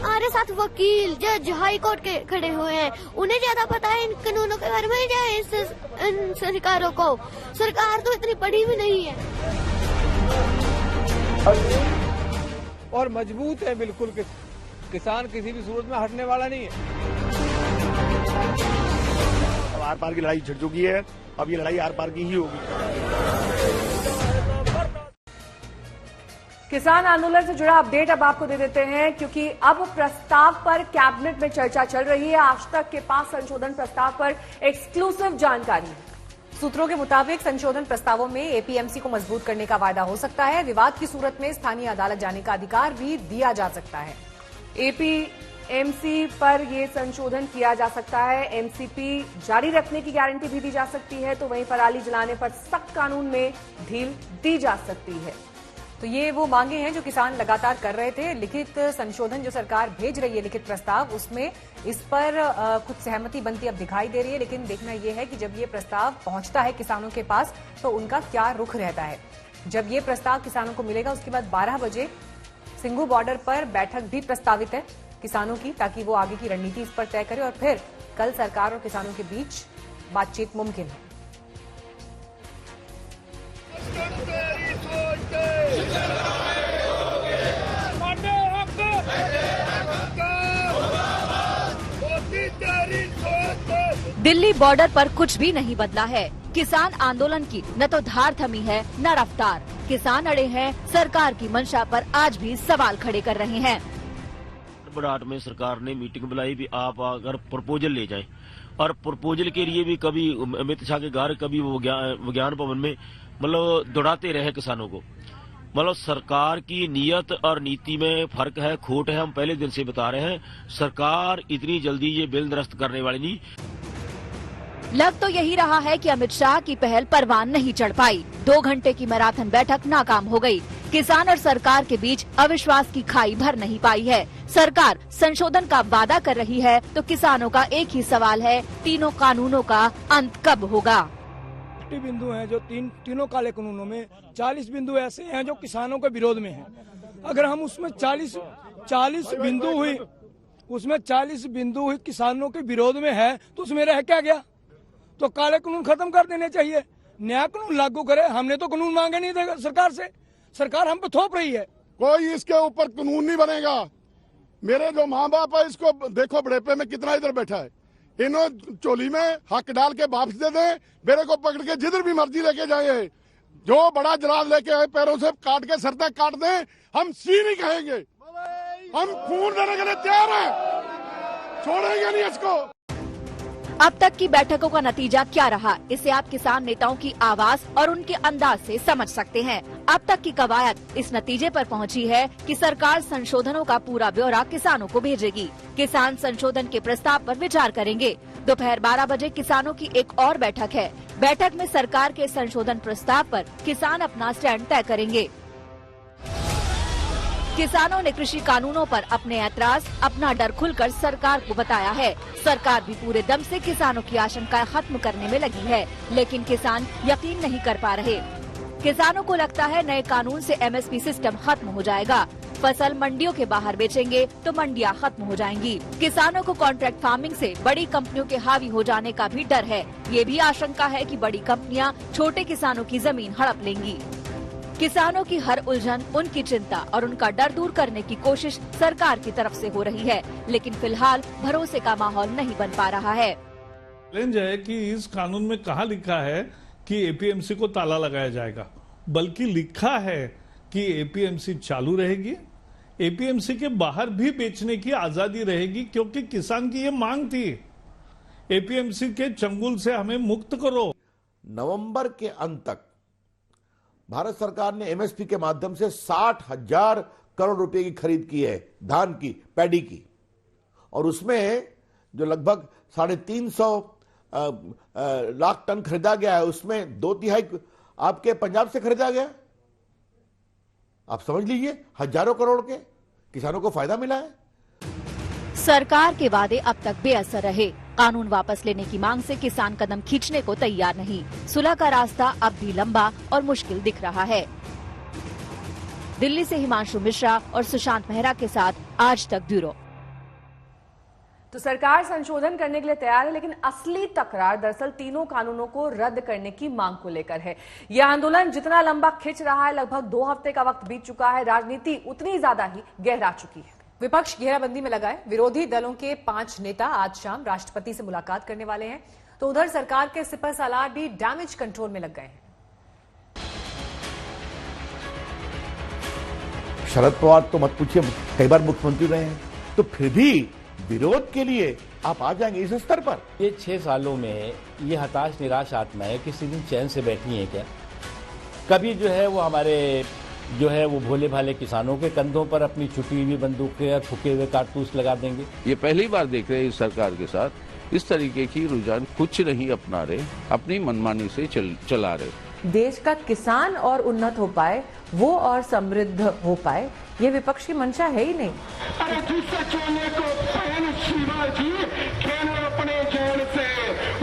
हमारे साथ वकील, जज, हाई कोर्ट के खड़े हुए हैं, उन्हें ज्यादा पता है इन कानूनों के बारे में या इन सरकारों को। सरकार तो इतनी बड़ी भी नहीं है और मजबूत है बिल्कुल। किसान किसी भी सूरत में हटने वाला नहीं है। अब आर पार की लड़ाई छिड़ चुकी है, अब ये लड़ाई आर पार की ही होगी। किसान आंदोलन से जुड़ा अपडेट अब आपको दे देते हैं, क्योंकि अब प्रस्ताव पर कैबिनेट में चर्चा चल रही है। आज तक के पास संशोधन प्रस्ताव पर एक्सक्लूसिव जानकारी है। सूत्रों के मुताबिक संशोधन प्रस्तावों में एपीएमसी को मजबूत करने का वायदा हो सकता है। विवाद की सूरत में स्थानीय अदालत जाने का अधिकार भी दिया जा सकता है। एपीएमसी पर यह संशोधन किया जा सकता है। एमसीपी जारी रखने की गारंटी भी दी जा सकती है, तो वहीं पराली जलाने पर सख्त कानून में ढील दी जा सकती है। तो ये वो मांगे हैं जो किसान लगातार कर रहे थे। लिखित संशोधन जो सरकार भेज रही है, लिखित प्रस्ताव, उसमें इस पर कुछ सहमति बनती अब दिखाई दे रही है। लेकिन देखना यह है कि जब ये प्रस्ताव पहुंचता है किसानों के पास तो उनका क्या रुख रहता है। जब ये प्रस्ताव किसानों को मिलेगा उसके बाद 12 बजे सिंघू बॉर्डर पर बैठक भी प्रस्तावित है किसानों की, ताकि वो आगे की रणनीति इस पर तय करे और फिर कल सरकार और किसानों के बीच बातचीत मुमकिन है। दिल्ली बॉर्डर पर कुछ भी नहीं बदला है। किसान आंदोलन की न तो धार थमी है न रफ्तार। किसान अड़े हैं, सरकार की मंशा पर आज भी सवाल खड़े कर रहे हैं। बड़ाट में सरकार ने मीटिंग बुलाई भी आप अगर प्रपोजल ले जाएं, और प्रपोजल के लिए भी कभी अमित शाह के घर, कभी विज्ञान भवन में मतलब दौड़ाते रहे किसानों को। मतलब सरकार की नीयत और नीति में फर्क है, खोट है। हम पहले दिन से बता रहे हैं, सरकार इतनी जल्दी ये बिल निरस्त करने वाली नहीं। लग तो यही रहा है कि अमित शाह की पहल परवान नहीं चढ़ पाई। 2 घंटे की मैराथन बैठक नाकाम हो गई। किसान और सरकार के बीच अविश्वास की खाई भर नहीं पाई है। सरकार संशोधन का वादा कर रही है तो किसानों का एक ही सवाल है, तीनों कानूनों का अंत कब होगा। बिंदु हैं जो तीनों काले कानूनों में 40 बिंदु ऐसे हैं जो किसानों के विरोध में हैं। अगर हम उसमें 40 बिंदु हुई किसानों के विरोध में है तो उसमें रह क्या गया। तो काले कानून खत्म कर देने चाहिए, नया कानून लागू करे। हमने तो कानून मांगे नहीं थे सरकार से, सरकार हम पे थोप रही है। कोई इसके ऊपर कानून नहीं बनेगा। मेरे जो माँ बाप है, इसको देखो बुढ़ेपे में कितना इधर बैठा है, इन्हों चोली में हक डाल के वापस दे दे, मेरे को पकड़ के जिधर भी मर्जी लेके जाए। जो बड़ा जलाल लेके आए पैरों से काट के सर तक काट दे, हम सी नहीं कहेंगे। हम खून देने के लिए तैयार हैं, छोड़ेंगे नहीं इसको। अब तक की बैठकों का नतीजा क्या रहा, इसे आप किसान नेताओं की आवाज और उनके अंदाज से समझ सकते हैं। अब तक की कवायद इस नतीजे पर पहुंची है कि सरकार संशोधनों का पूरा ब्यौरा किसानों को भेजेगी। किसान संशोधन के प्रस्ताव पर विचार करेंगे। दोपहर 12 बजे किसानों की एक और बैठक है। बैठक में सरकार के संशोधन प्रस्ताव पर किसान अपना स्टैंड तय करेंगे। किसानों ने कृषि कानूनों पर अपने ऐतराज, अपना डर खुलकर सरकार को बताया है। सरकार भी पूरे दम से किसानों की आशंकाएं खत्म करने में लगी है, लेकिन किसान यकीन नहीं कर पा रहे। किसानों को लगता है नए कानून से एमएसपी सिस्टम खत्म हो जाएगा। फसल मंडियों के बाहर बेचेंगे तो मंडियां खत्म हो जाएंगी। किसानों को कॉन्ट्रैक्ट फार्मिंग से बड़ी कंपनियों के हावी हो जाने का भी डर है। ये भी आशंका है कि बड़ी कंपनियां छोटे किसानों की जमीन हड़प लेंगी। किसानों की हर उलझन, उनकी चिंता और उनका डर दूर करने की कोशिश सरकार की तरफ से हो रही है, लेकिन फिलहाल भरोसे का माहौल नहीं बन पा रहा है। चैलेंज है कि इस कानून में कहाँ लिखा है कि एपीएमसी को ताला लगाया जाएगा, बल्कि लिखा है कि एपीएमसी चालू रहेगी, एपीएमसी के बाहर भी बेचने की आजादी रहेगी, क्योंकि किसान की ये मांग थी, एपीएमसी के चंगुल से हमें मुक्त करो। नवंबर के अंत तक भारत सरकार ने एमएसपी के माध्यम से 60,000 करोड़ रुपए की खरीद की है, धान की, पैडी की, और उसमें जो लगभग 350 लाख टन खरीदा गया है, उसमें 2/3 आपके पंजाब से खरीदा गया। आप समझ लीजिए, हजारों करोड़ के किसानों को फायदा मिला है। सरकार के वादे अब तक बेअसर रहे। कानून वापस लेने की मांग से किसान कदम खींचने को तैयार नहीं। सुलह का रास्ता अब भी लंबा और मुश्किल दिख रहा है। दिल्ली से हिमांशु मिश्रा और सुशांत मेहरा के साथ आज तक ब्यूरो। तो सरकार संशोधन करने के लिए तैयार है, लेकिन असली तकरार दरअसल तीनों कानूनों को रद्द करने की मांग को लेकर है। यह आंदोलन जितना लंबा खिंच रहा है, लगभग 2 हफ्ते का वक्त बीत चुका है, राजनीति उतनी ज्यादा ही गहरा चुकी है। विपक्ष घेराबंदी में लगा है। विरोधी दलों के 5 नेता आज शाम राष्ट्रपति से मुलाकात करने वाले हैं, तो उधर सरकार के सिपहसालार भी डैमेज कंट्रोल में लग गए हैं। शरद पवार तो मत पूछिए, कई बार मुख्यमंत्री रहे हैं, तो फिर भी विरोध के लिए आप आ जाएंगे इस स्तर पर। ये 6 सालों में ये हताश निराश आत्माएं किसी दिन चैन से बैठी हैं क्या? कभी जो है वो हमारे वो भोले भाले किसानों के कंधों पर अपनी छुटी हुई बंदूकें और फूके हुए कारतूस लगा देंगे। ये पहली बार देख रहे हैं इस सरकार के साथ इस तरीके की रुझान कुछ नहीं अपना रहे, अपनी मनमानी से चला रहे। देश का किसान और उन्नत हो पाए वो और समृद्ध हो पाए, ये विपक्ष की मंशा है ही नहीं। अरे जिस चोले को पहन शिवाजी खेलो अपने जोर से,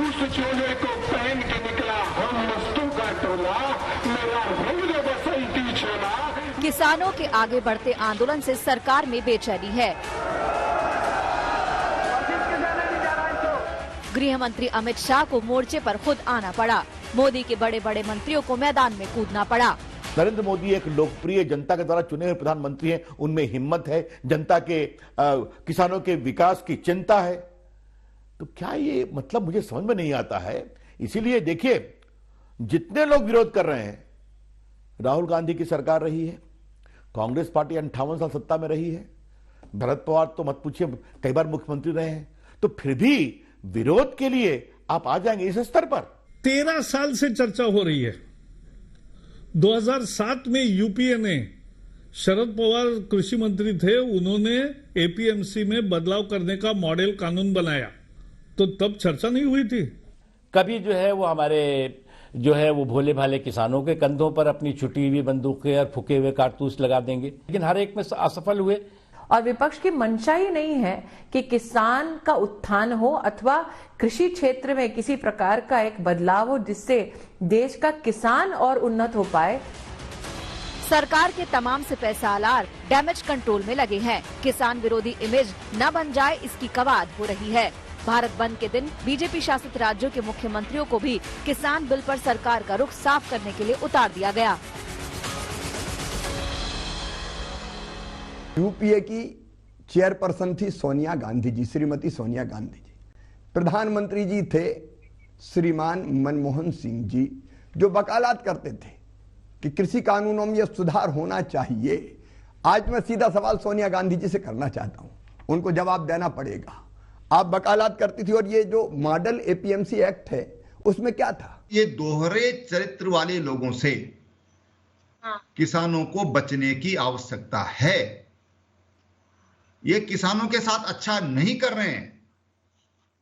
उस चोले को पहन के निकला हम मस्तों का टोला, मेरा रंग दे बसंती छोला। किसानों के आगे बढ़ते आंदोलन से सरकार में बेचैनी है। गृह मंत्री अमित शाह को मोर्चे पर खुद आना पड़ा। मोदी के बड़े बड़े मंत्रियों को मैदान में कूदना पड़ा। नरेंद्र मोदी एक लोकप्रिय जनता के द्वारा चुने हुए प्रधानमंत्री हैं, उनमें हिम्मत है, जनता के किसानों के विकास की चिंता है। तो क्या ये मतलब मुझे समझ में नहीं आता है। इसीलिए देखिए, जितने लोग विरोध कर रहे हैं, राहुल गांधी की सरकार रही है, कांग्रेस पार्टी 58 साल सत्ता में रही है, भरत पवार तो मत पूछिए कई बार मुख्यमंत्री रहे हैं, तो फिर भी विरोध के लिए आप आ जाएंगे इस स्तर पर। 13 साल से चर्चा हो रही है। 2007 में यूपीए ने, शरद पवार कृषि मंत्री थे, उन्होंने एपीएमसी में बदलाव करने का मॉडल कानून बनाया, तो तब चर्चा नहीं हुई थी। कभी जो है वो हमारे जो है वो भोले भाले किसानों के कंधों पर अपनी छुटी हुई बंदूकें और फूके हुए कारतूस लगा देंगे, लेकिन हर एक में असफल हुए। और विपक्ष की मंशा ही नहीं है कि किसान का उत्थान हो अथवा कृषि क्षेत्र में किसी प्रकार का एक बदलाव हो जिससे देश का किसान और उन्नत हो पाए। सरकार के तमाम से पैसा आलार डैमेज कंट्रोल में लगे हैं। किसान विरोधी इमेज न बन जाए, इसकी कवायद हो रही है। भारत बंद के दिन बीजेपी शासित राज्यों के मुख्यमंत्रियों को भी किसान बिल पर सरकार का रुख साफ करने के लिए उतार दिया गया। यूपीए की चेयरपर्सन थी सोनिया गांधी जी, श्रीमती सोनिया गांधी जी। प्रधानमंत्री जी थे श्रीमान मनमोहन सिंह जी, जो वकालत करते थे कि कृषि कानूनों में यह सुधार होना चाहिए। आज मैं सीधा सवाल सोनिया गांधी जी से करना चाहता हूं, उनको जवाब देना पड़ेगा। आप वकालत करती थी और ये जो मॉडल एपीएमसी एक्ट है उसमें क्या था? ये दोहरे चरित्र वाले लोगों से किसानों को बचने की आवश्यकता है। ये किसानों के साथ अच्छा नहीं कर रहे हैं।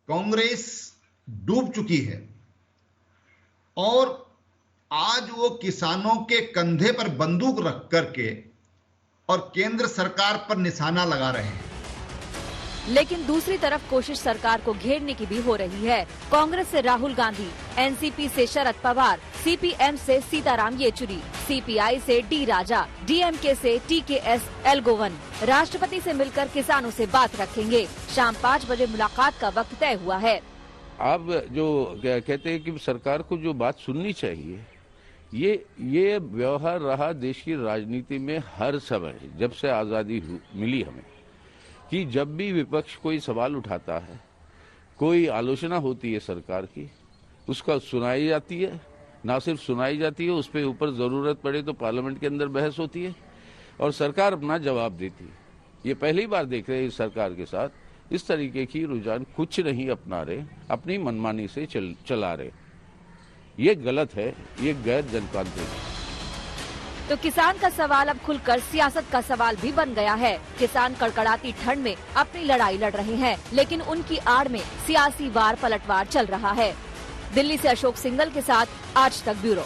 कांग्रेस डूब चुकी है और आज वो किसानों के कंधे पर बंदूक रख करके और केंद्र सरकार पर निशाना लगा रहे हैं। लेकिन दूसरी तरफ कोशिश सरकार को घेरने की भी हो रही है। कांग्रेस से राहुल गांधी, एनसीपी से शरद पवार, सीपीएम से सीताराम येचुरी, सीपीआई से डी राजा, डीएमके से टीकेएस एलगोवन राष्ट्रपति से मिलकर किसानों से बात रखेंगे। शाम 5 बजे मुलाकात का वक्त तय हुआ है। अब जो कहते हैं कि सरकार को जो बात सुननी चाहिए, ये व्यवहार रहा देश की राजनीति में हर समय, जब से आजादी मिली हमें, कि जब भी विपक्ष कोई सवाल उठाता है, कोई आलोचना होती है सरकार की, उसका सुनाई जाती है। ना सिर्फ सुनाई जाती है, उस पर ऊपर जरूरत पड़े तो पार्लियामेंट के अंदर बहस होती है और सरकार अपना जवाब देती है। ये पहली बार देख रहे हैं इस सरकार के साथ इस तरीके की रुझान कुछ नहीं अपना रहे, अपनी मनमानी से चला रहे। ये गलत है, ये गैर जनतांत्रिक है। तो किसान का सवाल अब खुलकर सियासत का सवाल भी बन गया है। किसान कड़कड़ाती ठंड में अपनी लड़ाई लड़ रहे हैं, लेकिन उनकी आड़ में सियासी वार पलटवार चल रहा है। दिल्ली से अशोक सिंघल के साथ आज तक ब्यूरो।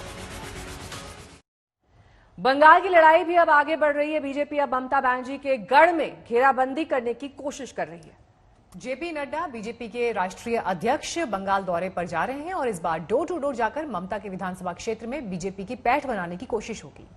बंगाल की लड़ाई भी अब आगे बढ़ रही है। बीजेपी अब ममता बनर्जी के गढ़ में घेराबंदी करने की कोशिश कर रही है। जेपी नड्डा बीजेपी के राष्ट्रीय अध्यक्ष बंगाल दौरे पर जा रहे हैं और इस बार डोर टू डोर जाकर ममता के विधानसभा क्षेत्र में बीजेपी की पैठ बनाने की कोशिश होगी।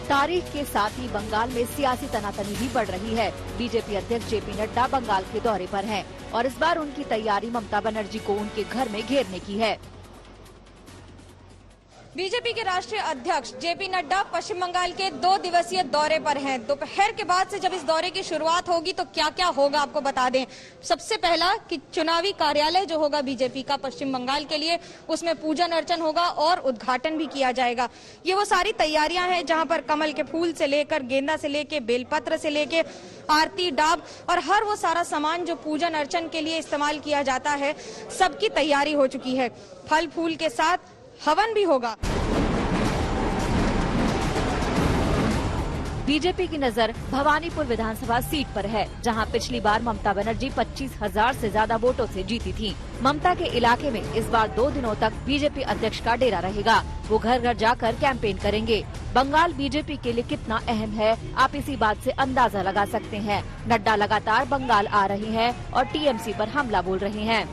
तारीख के साथ ही बंगाल में सियासी तनातनी भी बढ़ रही है। बीजेपी अध्यक्ष जेपी नड्डा बंगाल के दौरे पर हैं और इस बार उनकी तैयारी ममता बनर्जी को उनके घर में घेरने की है। बीजेपी के राष्ट्रीय अध्यक्ष जेपी नड्डा पश्चिम बंगाल के 2 दिवसीय दौरे पर हैं। दोपहर के बाद से जब इस दौरे की शुरुआत होगी तो क्या क्या होगा आपको बता दें। सबसे पहला कि चुनावी कार्यालय जो होगा बीजेपी का पश्चिम बंगाल के लिए, उसमें पूजन अर्चन होगा और उद्घाटन भी किया जाएगा। ये वो सारी तैयारियां हैं जहां पर कमल के फूल से लेकर, गेंदा से लेके, बेलपत्र से लेके, आरती डाब और हर वो सारा सामान जो पूजन अर्चन के लिए इस्तेमाल किया जाता है, सबकी तैयारी हो चुकी है। फल फूल के साथ हवन भी होगा। बीजेपी की नजर भवानीपुर विधानसभा सीट पर है, जहां पिछली बार ममता बनर्जी 25,000 से ज्यादा वोटों से जीती थी। ममता के इलाके में इस बार 2 दिनों तक बीजेपी अध्यक्ष का डेरा रहेगा। वो घर घर जाकर कैंपेन करेंगे। बंगाल बीजेपी के लिए कितना अहम है, आप इसी बात से अंदाजा लगा सकते हैं। नड्डा लगातार बंगाल आ रही हैं और टीएमसी पर हमला बोल रही हैं।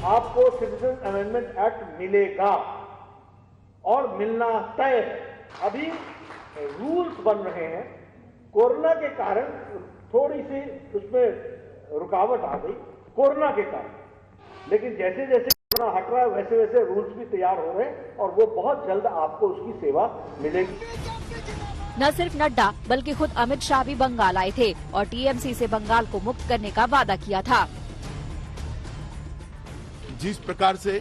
आपको सिटीजन अमेंडमेंट एक्ट मिलेगा और मिलना तय है। अभी रूल्स बन रहे हैं, कोरोना के कारण थोड़ी सी उसमें रुकावट आ गई कोरोना के कारण, लेकिन जैसे जैसे कोरोना हट रहा है वैसे वैसे रूल्स भी तैयार हो रहे हैं और वो बहुत जल्द आपको उसकी सेवा मिलेगी। न सिर्फ नड्डा बल्कि खुद अमित शाह भी बंगाल आए थे और टीएमसी से बंगाल को मुक्त करने का वादा किया था। जिस प्रकार से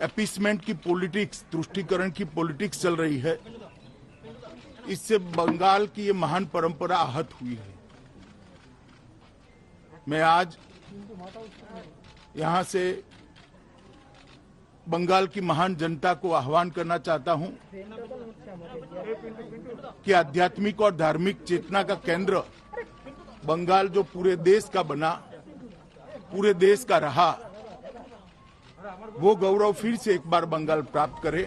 अपीसमेंट की पॉलिटिक्स, तुष्टीकरण की पॉलिटिक्स चल रही है, इससे बंगाल की ये महान परंपरा आहत हुई है। मैं आज यहां से बंगाल की महान जनता को आह्वान करना चाहता हूं कि आध्यात्मिक और धार्मिक चेतना का केंद्र बंगाल जो पूरे देश का बना, पूरे देश का रहा, वो गौरव फिर से एक बार बंगाल प्राप्त करे।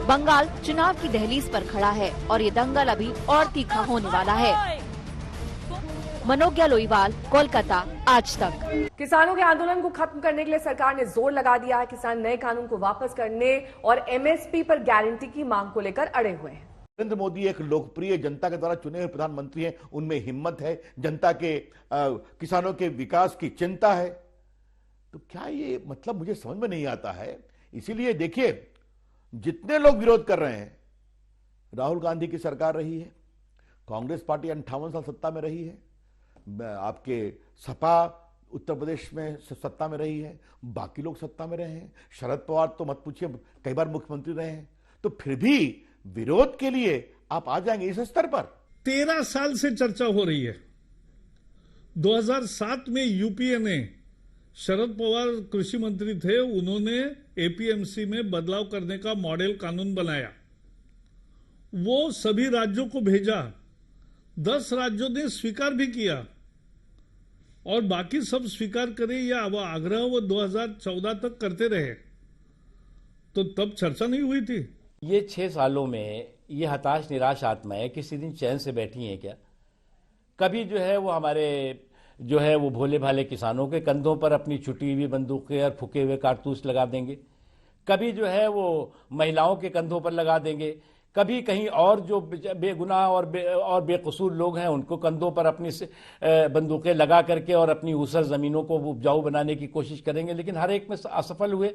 बंगाल चुनाव की दहलीज पर खड़ा है और ये दंगल अभी और तीखा होने वाला है। मनोज्ञा लोईवाल, कोलकाता, आज तक। किसानों के आंदोलन को खत्म करने के लिए सरकार ने जोर लगा दिया है। किसान नए कानून को वापस करने और एमएसपी पर गारंटी की मांग को लेकर अड़े हुए हैं। नरेंद्र मोदी एक लोकप्रिय जनता के द्वारा चुने हुए प्रधानमंत्री हैं, उनमें हिम्मत है, जनता के किसानों के विकास की चिंता है। तो क्या ये मतलब मुझे समझ में नहीं आता है। इसीलिए देखिए, जितने लोग विरोध कर रहे हैं, राहुल गांधी की सरकार रही है, कांग्रेस पार्टी 58 साल सत्ता में रही है, आपके सपा उत्तर प्रदेश में सत्ता में रही है, बाकी लोग सत्ता में रहे हैं, शरद पवार तो मत पूछिए, कई बार मुख्यमंत्री रहे हैं, तो फिर भी विरोध के लिए आप आ जाएंगे इस स्तर पर। 13 साल से चर्चा हो रही है। 2007 में यूपीए ने, शरद पवार कृषि मंत्री थे, उन्होंने एपीएमसी में बदलाव करने का मॉडल कानून बनाया, वो सभी राज्यों को भेजा, 10 राज्यों ने स्वीकार भी किया और बाकी सब स्वीकार करे या वो आग्रह वो 2014 तक करते रहे, तो तब चर्चा नहीं हुई थी। ये 6 सालों में ये हताश निराश आत्माएं किसी दिन चैन से बैठी हैं क्या? कभी जो है वो हमारे जो है वो भोले भाले किसानों के कंधों पर अपनी छुटी हुई बंदूकें और फूके हुए कारतूस लगा देंगे, कभी जो है वो महिलाओं के कंधों पर लगा देंगे, कभी कहीं और जो बेगुनाह और बेकसूर लोग हैं उनको कंधों पर अपनी बंदूकें लगा करके और अपनी ऊसर जमीनों को उपजाऊ बनाने की कोशिश करेंगे, लेकिन हर एक में असफल हुए।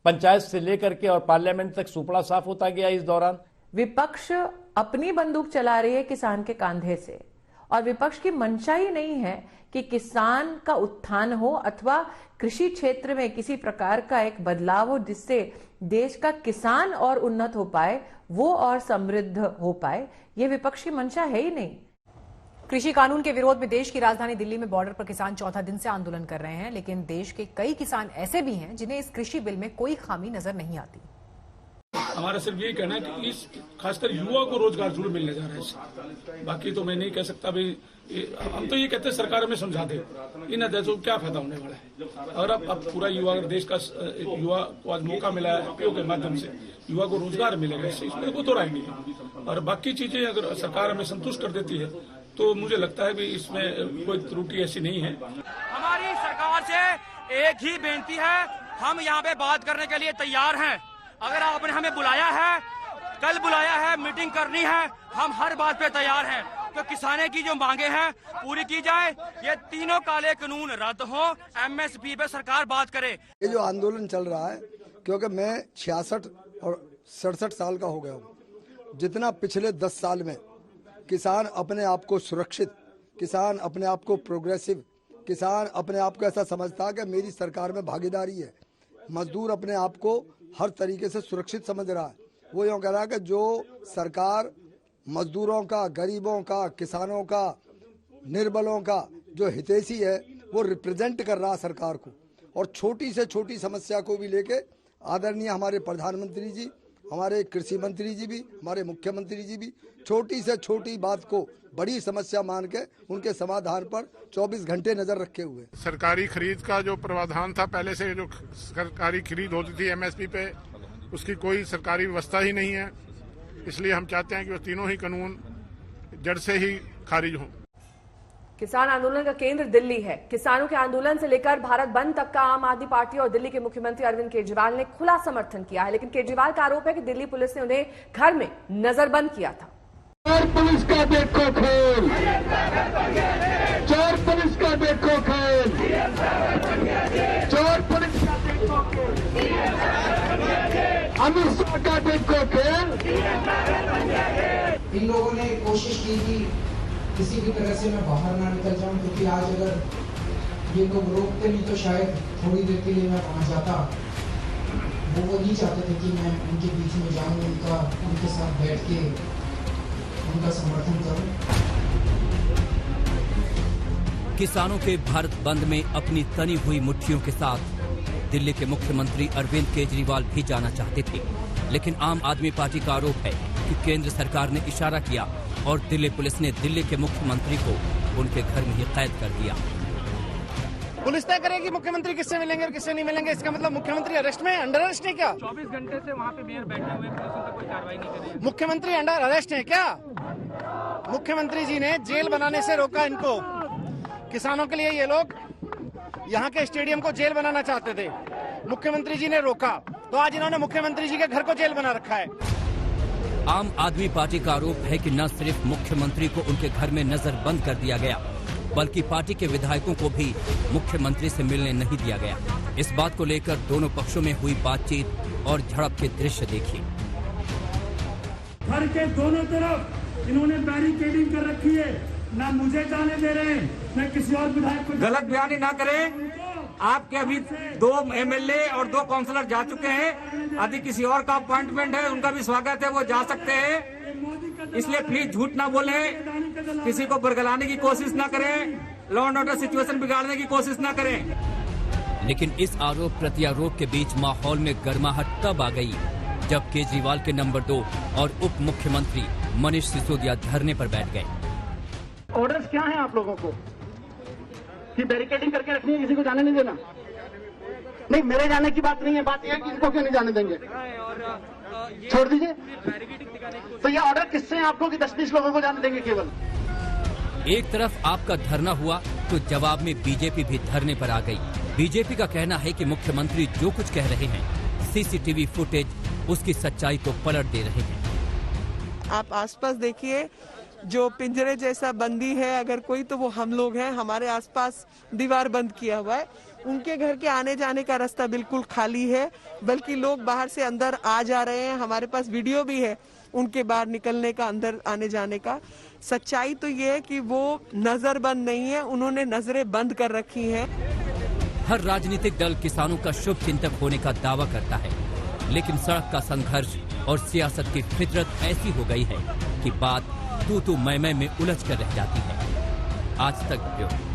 पंचायत से लेकर के और पार्लियामेंट तक सुपड़ा साफ होता गया। इस दौरान विपक्ष अपनी बंदूक चला रही है किसान के कांधे से, और विपक्ष की मंशा ही नहीं है कि किसान का उत्थान हो अथवा कृषि क्षेत्र में किसी प्रकार का एक बदलाव हो जिससे देश का किसान और उन्नत हो पाए, वो और समृद्ध हो पाए। ये विपक्ष की मंशा है ही नहीं। कृषि कानून के विरोध में देश की राजधानी दिल्ली में बॉर्डर पर किसान चौथा दिन से आंदोलन कर रहे हैं, लेकिन देश के कई किसान ऐसे भी हैं जिन्हें इस कृषि बिल में कोई खामी नजर नहीं आती। हमारा सिर्फ यही कहना है कि इस खासकर युवा को रोजगार जरूर मिलने जा रहा है इससे। बाकी तो मैं नहीं कह सकता भाई, हम तो ये कहते हैं सरकार हमें समझा दे, इन अध्यादेशों को क्या फायदा होने वाला है। और अब पूरा युवा, अगर देश का युवा को आज मौका मिला है एफपीओ के माध्यम से, युवा को रोजगार मिलेगा, इसमें कोई तो राय नहीं है। और बाकी चीजें अगर सरकार हमें संतुष्ट कर देती है तो मुझे लगता है कि इसमें कोई त्रुटि ऐसी नहीं है। हमारी सरकार से एक ही बेनती है, हम यहाँ पे बात करने के लिए तैयार हैं। अगर आपने हमें बुलाया है, कल बुलाया है, मीटिंग करनी है, हम हर बात पे तैयार हैं। तो किसाने की जो मांगे हैं पूरी की जाए, ये तीनों काले कानून रद्द हो, एमएसपी पे सरकार बात करे। ये जो आंदोलन चल रहा है क्योंकि मैं 66 और 67 साल का हो गया हूँ। जितना पिछले 10 साल में किसान अपने आप को सुरक्षित, किसान अपने आप को प्रोग्रेसिव, किसान अपने आप को ऐसा समझता है कि मेरी सरकार में भागीदारी है, मजदूर अपने आप को हर तरीके से सुरक्षित समझ रहा है। वो यूँ कह रहा है कि जो सरकार मजदूरों का, गरीबों का, किसानों का, निर्बलों का जो हितैषी है वो रिप्रेजेंट कर रहा है सरकार को, और छोटी से छोटी समस्या को भी लेके आदरणीय हमारे प्रधानमंत्री जी, हमारे कृषि मंत्री जी भी, हमारे मुख्यमंत्री जी भी छोटी से छोटी बात को बड़ी समस्या मान के उनके समाधान पर 24 घंटे नजर रखे हुए। सरकारी खरीद का जो प्रावधान था, पहले से जो सरकारी खरीद होती थी एमएसपी पे, उसकी कोई सरकारी व्यवस्था ही नहीं है। इसलिए हम चाहते हैं कि वो तीनों ही कानून जड़ से ही खारिज हों। किसान आंदोलन का केंद्र दिल्ली है। किसानों के आंदोलन से लेकर भारत बंद तक का आम आदमी पार्टी और दिल्ली के मुख्यमंत्री अरविंद केजरीवाल ने खुला समर्थन किया है, लेकिन केजरीवाल का आरोप है कि दिल्ली पुलिस ने उन्हें घर में नजरबंद किया था। चोर पुलिस का देखो खेल, चोर पुलिस का देखो खेल, चोर पुलिस का देखो खेल, अमित शाह का देखो खेल। इन लोगों ने कोशिश की कि किसी भी तरह से मैं बाहर ना निकल जाऊं, क्योंकि आज अगर ये लोग रोकते नहीं तो शायद थोड़ी देर के लिए मैं पहुंच जाता। वो नहीं चाहते थे कि मैं उनके बीच में जाऊं, उनके साथ बैठ के उनका समर्थन करूं। किसानों के भारत बंद में अपनी तनी हुई मुट्ठियों के साथ दिल्ली के मुख्यमंत्री अरविंद केजरीवाल भी जाना चाहते थे, लेकिन आम आदमी पार्टी का आरोप है कि केंद्र सरकार ने इशारा किया और दिल्ली पुलिस ने दिल्ली के मुख्यमंत्री को उनके घर में ही कैद कर दिया। पुलिस तय करेगी मुख्यमंत्री किससे मिलेंगे और किससे नहीं मिलेंगे। इसका मतलब मुख्यमंत्री अरेस्ट में, अंडर अरेस्ट है क्या? 24 घंटे से वहाँ पे मेयर बैठे हुए, पुलिस उन पर कोई कार्रवाई नहीं कर रही है। मुख्यमंत्री अंडर अरेस्ट है क्या? मुख्यमंत्री जी ने जेल बनाने से रोका इनको। किसानों के लिए ये लोग यहाँ के स्टेडियम को जेल बनाना चाहते थे, मुख्यमंत्री जी ने रोका, तो आज इन्होंने मुख्यमंत्री जी के घर को जेल बना रखा है। आम आदमी पार्टी का आरोप है कि न सिर्फ मुख्यमंत्री को उनके घर में नजरबंद कर दिया गया, बल्कि पार्टी के विधायकों को भी मुख्यमंत्री से मिलने नहीं दिया गया। इस बात को लेकर दोनों पक्षों में हुई बातचीत और झड़प के दृश्य देखिए। घर के दोनों तरफ इन्होंने बैरिकेडिंग कर रखी है, ना मुझे जाने दे रहे हैं, न किसी और विधायक को। गलत बयानी ना करें। आपके अभी 2 एमएलए और 2 काउंसलर जा चुके हैं। यदि किसी और का अपॉइंटमेंट है उनका भी स्वागत है, वो जा सकते हैं। इसलिए प्लीज झूठ ना बोलें, किसी को बरगलाने की कोशिश ना करें, लॉ एंड ऑर्डर सिचुएशन बिगाड़ने की कोशिश ना करें। लेकिन इस आरोप प्रत्यारोप के बीच माहौल में गर्माहट तब आ गई जब केजरीवाल के नंबर 2 और उप मुख्यमंत्री मनीष सिसोदिया धरने पर बैठ गए। ऑर्डर्स क्या हैं आप लोगों को कि बैरिकेडिंग करके रखनी है, किसी को जाने नहीं देना? नहीं, मेरे जाने की बात नहीं है, बात यह है कि इनको क्यों नहीं जाने देंगे, छोड़ दीजिए। तो ये ऑर्डर किससे है आपको कि 10-20 लोगों को जाने देंगे केवल? एक तरफ आपका धरना हुआ तो जवाब में बीजेपी भी धरने पर आ गई। बीजेपी का कहना है कि मुख्यमंत्री जो कुछ कह रहे हैं, सीसीटीवी फुटेज उसकी सच्चाई को पलट दे रहे हैं। आप आसपास देखिए, जो पिंजरे जैसा बंदी है अगर कोई, तो वो हम लोग हैं। हमारे आसपास दीवार बंद किया हुआ है। उनके घर के आने जाने का रास्ता बिल्कुल खाली है, बल्कि लोग बाहर से अंदर आ जा रहे हैं। हमारे पास वीडियो भी है उनके बाहर निकलने का, अंदर आने जाने का। सच्चाई तो ये है कि वो नजरबंद नहीं है, उन्होंने नजरें बंद कर रखी हैं। हर राजनीतिक दल किसानों का शुभ चिंतक होने का दावा करता है, लेकिन सड़क का संघर्ष और सियासत की फितरत ऐसी हो गई है कि बात तू मैं में उलझ कर रह जाती है। आज तक ब्यूरो।